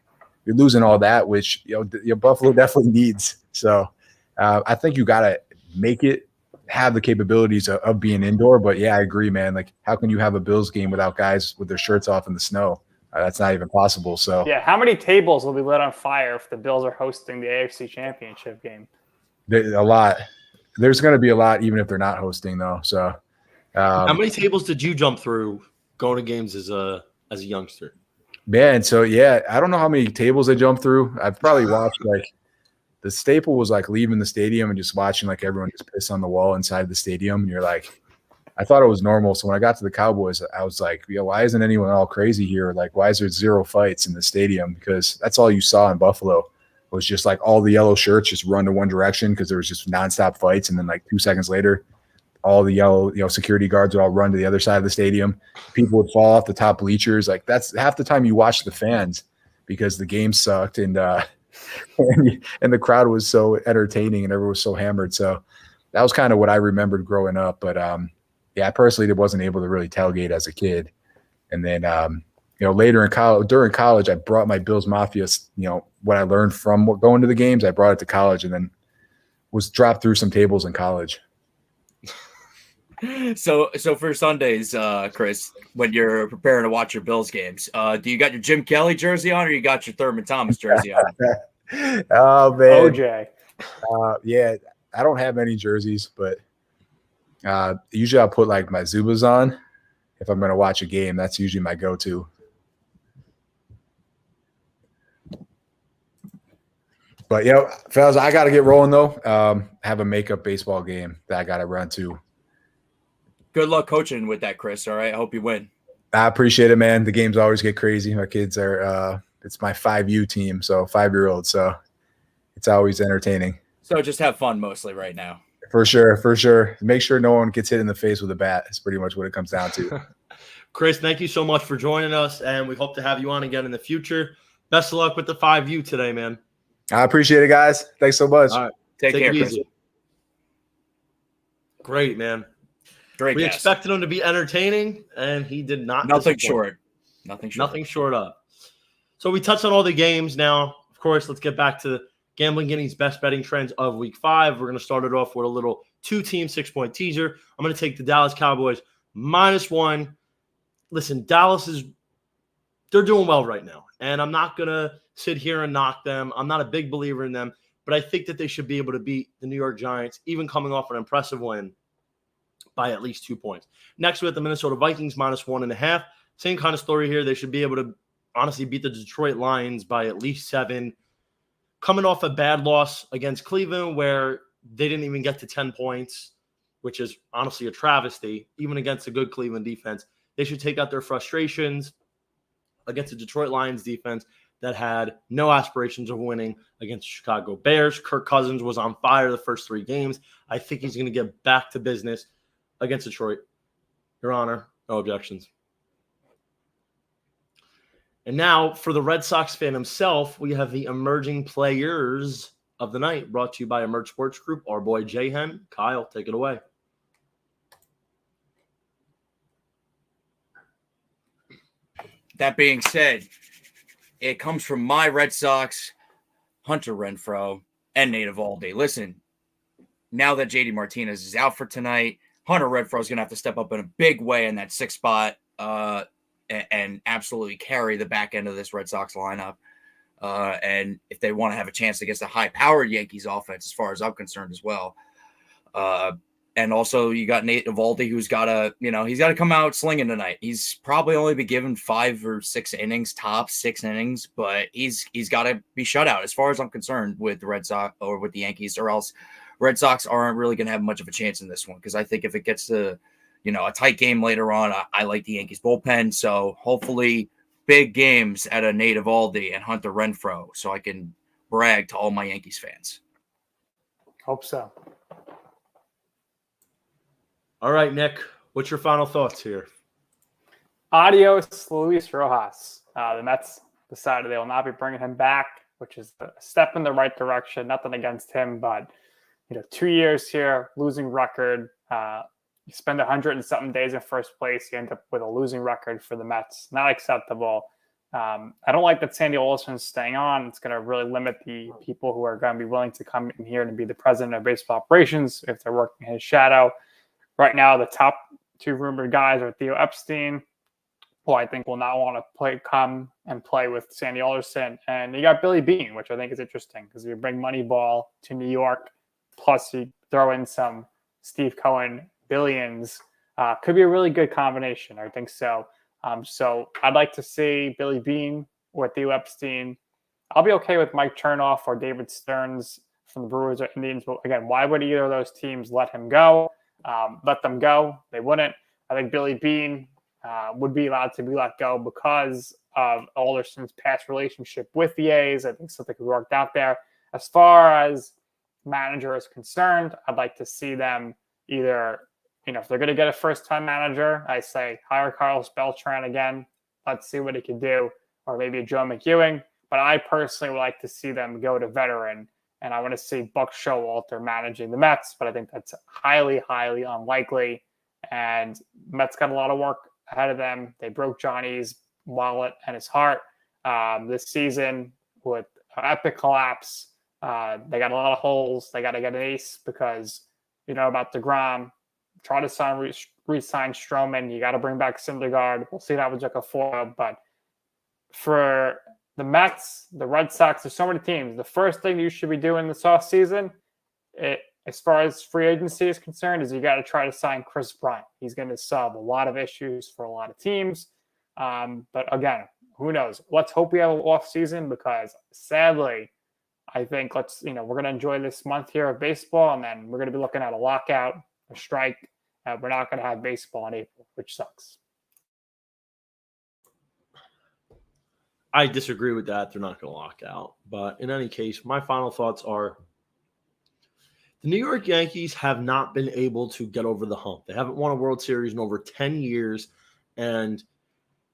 You're losing all that, which your Buffalo definitely needs. So I think you gotta make it have the capabilities of being indoor. But yeah, I agree, man. Like, how can you have a Bills game without guys with their shirts off in the snow? That's not even possible. So yeah, how many tables will be lit on fire if the Bills are hosting the AFC Championship game? A lot. There's going to be a lot, even if they're not hosting, though. So, how many tables did you jump through going to games as a youngster? Man, so yeah, I don't know how many tables I jumped through. I've probably watched the staple was leaving the stadium and just watching everyone just piss on the wall inside the stadium, and you're like, I thought it was normal. So when I got to the Cowboys, I was like, why isn't anyone all crazy here? Why is there 0 fights in the stadium? Because that's all you saw in Buffalo was just all the yellow shirts just run to one direction because there was just nonstop fights. And then 2 seconds later, all the yellow, security guards would all run to the other side of the stadium. People would fall off the top bleachers. Like that's half the time you watch the fans because the game sucked and and the crowd was so entertaining and everyone was so hammered. So that was kind of what I remembered growing up. But I personally wasn't able to really tailgate as a kid. And then later in college, during college, I brought my Bills Mafia, what I learned from going to the games, I brought it to college and then was dropped through some tables in college. So for Sundays, Chris, when you're preparing to watch your Bills games, do you got your Jim Kelly jersey on or you got your Thurman Thomas jersey on? Oh, man. OJ. Yeah, I don't have any jerseys, but usually I'll put like my Zubas on if I'm going to watch a game. That's usually my go-to. But, fellas, I got to get rolling, though. I have a makeup baseball game that I got to run to. Good luck coaching with that, Chris. All right. I hope you win. I appreciate it, man. The games always get crazy. My kids are it's my 5U team, so 5-year-old. So it's always entertaining. So just have fun mostly right now. For sure. Make sure no one gets hit in the face with a bat. That's pretty much what it comes down to. Chris, thank you so much for joining us, and we hope to have you on again in the future. Best of luck with the 5U today, man. I appreciate it, guys. Thanks so much. All right. Take care, it Chris. easy. Great, man. Great. We guess. expected him to be entertaining, and he did not. Nothing disappoint. short. Nothing short of. So we touched on all the games now. Of course, let's get back to Gambling Guinea's best betting trends of Week 5. We're going to start it off with a little 2-team 6-point teaser. I'm going to take the Dallas Cowboys -1. Listen, they're doing well right now, and I'm not going to sit here and knock them. I'm not a big believer in them, but I think that they should be able to beat the New York Giants, even coming off an impressive win by at least 2 points. Next, we have the Minnesota Vikings -1.5. Same kind of story here. They should be able to honestly beat the Detroit Lions by at least 7. Coming off a bad loss against Cleveland where they didn't even get to 10 points, which is honestly a travesty, even against a good Cleveland defense. They should take out their frustrations against the Detroit Lions defense that had no aspirations of winning against the Chicago Bears. Kirk Cousins was on fire the first 3 games. I think he's going to get back to business against Detroit. Your Honor, no objections. And now for the Red Sox fan himself, we have the emerging players of the night brought to you by Emerge Sports Group. Our boy Jahen. Kyle, take it away. That being said, it comes from my Red Sox, Hunter Renfroe, and Nate Eovaldi. Listen, now that JD Martinez is out for tonight, Hunter Renfroe is going to have to step up in a big way in that 6th spot and absolutely carry the back end of this Red Sox lineup. And if they want to have a chance against a high-powered Yankees offense, as far as I'm concerned as well. And also you got Nate Eovaldi, who's got to come out slinging tonight. He's probably only been given 5 or 6 innings, top 6 innings, but he's got to be shut out as far as I'm concerned with the Red Sox or with the Yankees, or else Red Sox aren't really going to have much of a chance in this one. Because I think if it gets to, a tight game later on, I like the Yankees bullpen. So hopefully big games at a Nate Eovaldi and Hunter Renfroe so I can brag to all my Yankees fans. Hope so. All right, Nick, what's your final thoughts here? Adios, Luis Rojas. The Mets decided they will not be bringing him back, which is a step in the right direction. Nothing against him, but 2 years here, losing record. You spend 100 and something days in first place, you end up with a losing record for the Mets. Not acceptable. I don't like that Sandy Alderson's staying on. It's going to really limit the people who are going to be willing to come in here and be the president of baseball operations if they're working his shadow. Right now, the top 2 rumored guys are Theo Epstein, who I think will not want to come and play with Sandy Alderson. And you got Billy Beane, which I think is interesting because you bring Moneyball to New York, plus you throw in some Steve Cohen billions. Could be a really good combination. I think so. So I'd like to see Billy Beane or Theo Epstein. I'll be okay with Mike Chernoff or David Stearns from the Brewers or Indians. But again, why would either of those teams let him go? Let them go. They wouldn't. I think Billy Beane would be allowed to be let go because of Alderson's past relationship with the A's. I think something could work out there. As far as manager is concerned, I'd like to see them either if they're going to get a first-time manager, I say hire Carlos Beltran again. Let's see what he can do, or maybe Joe McEwing. But I personally would like to see them go to veteran, and I want to see Buck Showalter managing the Mets, but I think that's highly, highly unlikely. And Mets got a lot of work ahead of them. They broke Johnny's wallet and his heart this season with an epic collapse. They got a lot of holes. They got to get an ace because about DeGrom. Try to re-sign Stroman. You got to bring back Syndergaard. We'll see that with Jacofoa. But for the Mets, the Red Sox, there's so many teams. The first thing you should be doing this offseason, as far as free agency is concerned, is you got to try to sign Chris Bryant. He's going to solve a lot of issues for a lot of teams. But again, who knows? Let's hope we have an off season because sadly, I think we're going to enjoy this month here of baseball, and then we're going to be looking at a lockout, a strike. We're not going to have baseball in April, which sucks. I disagree with that. They're not going to lock out. But in any case, my final thoughts are the New York Yankees have not been able to get over the hump. They haven't won a World Series in over 10 years, and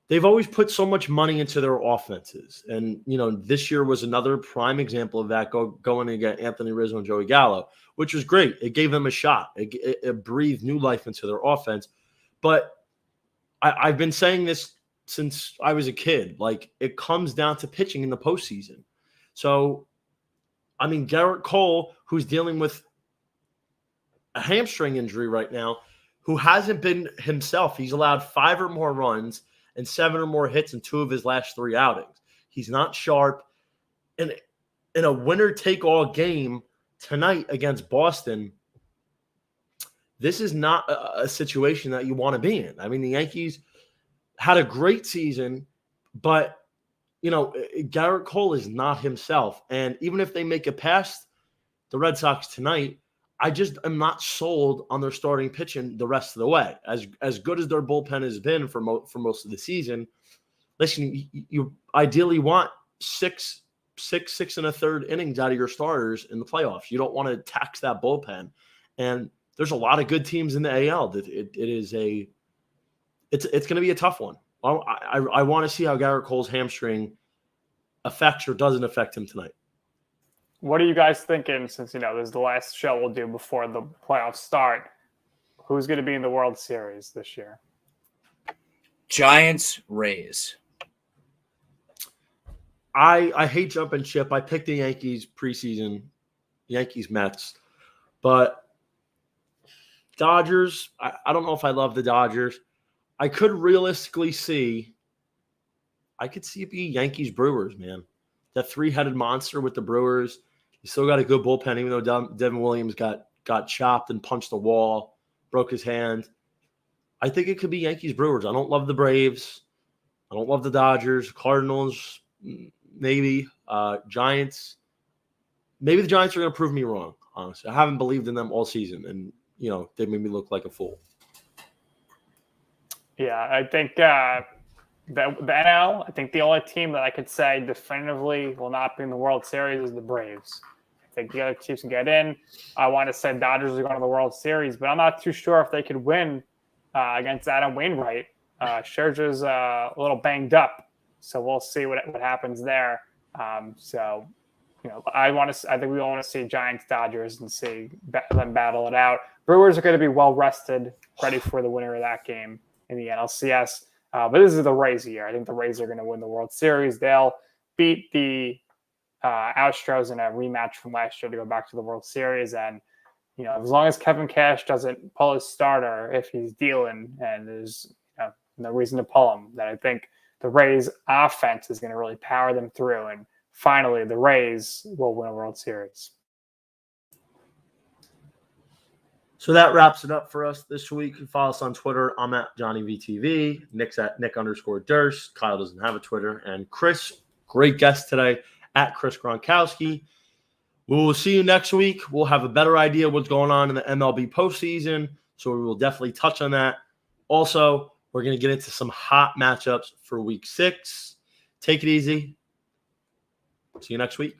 they've always put so much money into their offenses. And, this year was another prime example of that going to get Anthony Rizzo and Joey Gallo, which was great. It gave them a shot. It breathed new life into their offense. But I've been saying this since I was a kid. It comes down to pitching in the postseason. So, Garrett Cole, who's dealing with a hamstring injury right now, who hasn't been himself. He's allowed 5 or more runs and 7 or more hits in 2 of his last 3 outings. He's not sharp. And in a winner-take-all game tonight against Boston, this is not a situation that you want to be in. The Yankees had a great season, but, Garrett Cole is not himself. And even if they make it past the Red Sox tonight, I just am not sold on their starting pitching the rest of the way. As good as their bullpen has been for most of the season, listen, you ideally want six and a third innings out of your starters in the playoffs. You don't want to tax that bullpen. And there's a lot of good teams in the AL. It's going to be a tough one. I want to see how Garrett Cole's hamstring affects or doesn't affect him tonight. What are you guys thinking since, this is the last show we'll do before the playoffs start? Who's going to be in the World Series this year? Giants, Rays. I hate jumping ship. I picked the Yankees preseason, Yankees, Mets. But Dodgers, I don't know if I love the Dodgers. I could realistically see it be Yankees, Brewers, man. That 3-headed monster with the Brewers. You still got a good bullpen, even though Devin Williams got chopped and punched the wall, broke his hand. I think it could be Yankees, Brewers. I don't love the Braves. I don't love the Dodgers. Cardinals, maybe. Giants. Maybe the Giants are going to prove me wrong, honestly. I haven't believed in them all season, and, they made me look like a fool. Yeah, I think the NL, I think the only team that I could say definitively will not be in the World Series is the Braves. I think the other teams can get in. I want to say Dodgers are going to the World Series, but I'm not too sure if they could win against Adam Wainwright. Scherzer's a little banged up, so we'll see what happens there. I think we all want to see Giants, Dodgers, and see them battle it out. Brewers are going to be well rested, ready for the winner of that game in the NLCS. But this is the Rays year. I think the Rays are going to win the World Series. They'll beat the Astros in a rematch from last year to go back to the World Series. And, as long as Kevin Cash doesn't pull his starter, if he's dealing and there's no reason to pull him, then I think the Rays offense is going to really power them through. And finally, the Rays will win a World Series. So that wraps it up for us this week. Follow us on Twitter. I'm at JohnnyVTV. Nick's at Nick_Durst. Kyle doesn't have a Twitter. And Chris, great guest today, at Chris Gronkowski. We will see you next week. We'll have a better idea what's going on in the MLB postseason. So we will definitely touch on that. Also, we're going to get into some hot matchups for Week 6. Take it easy. See you next week.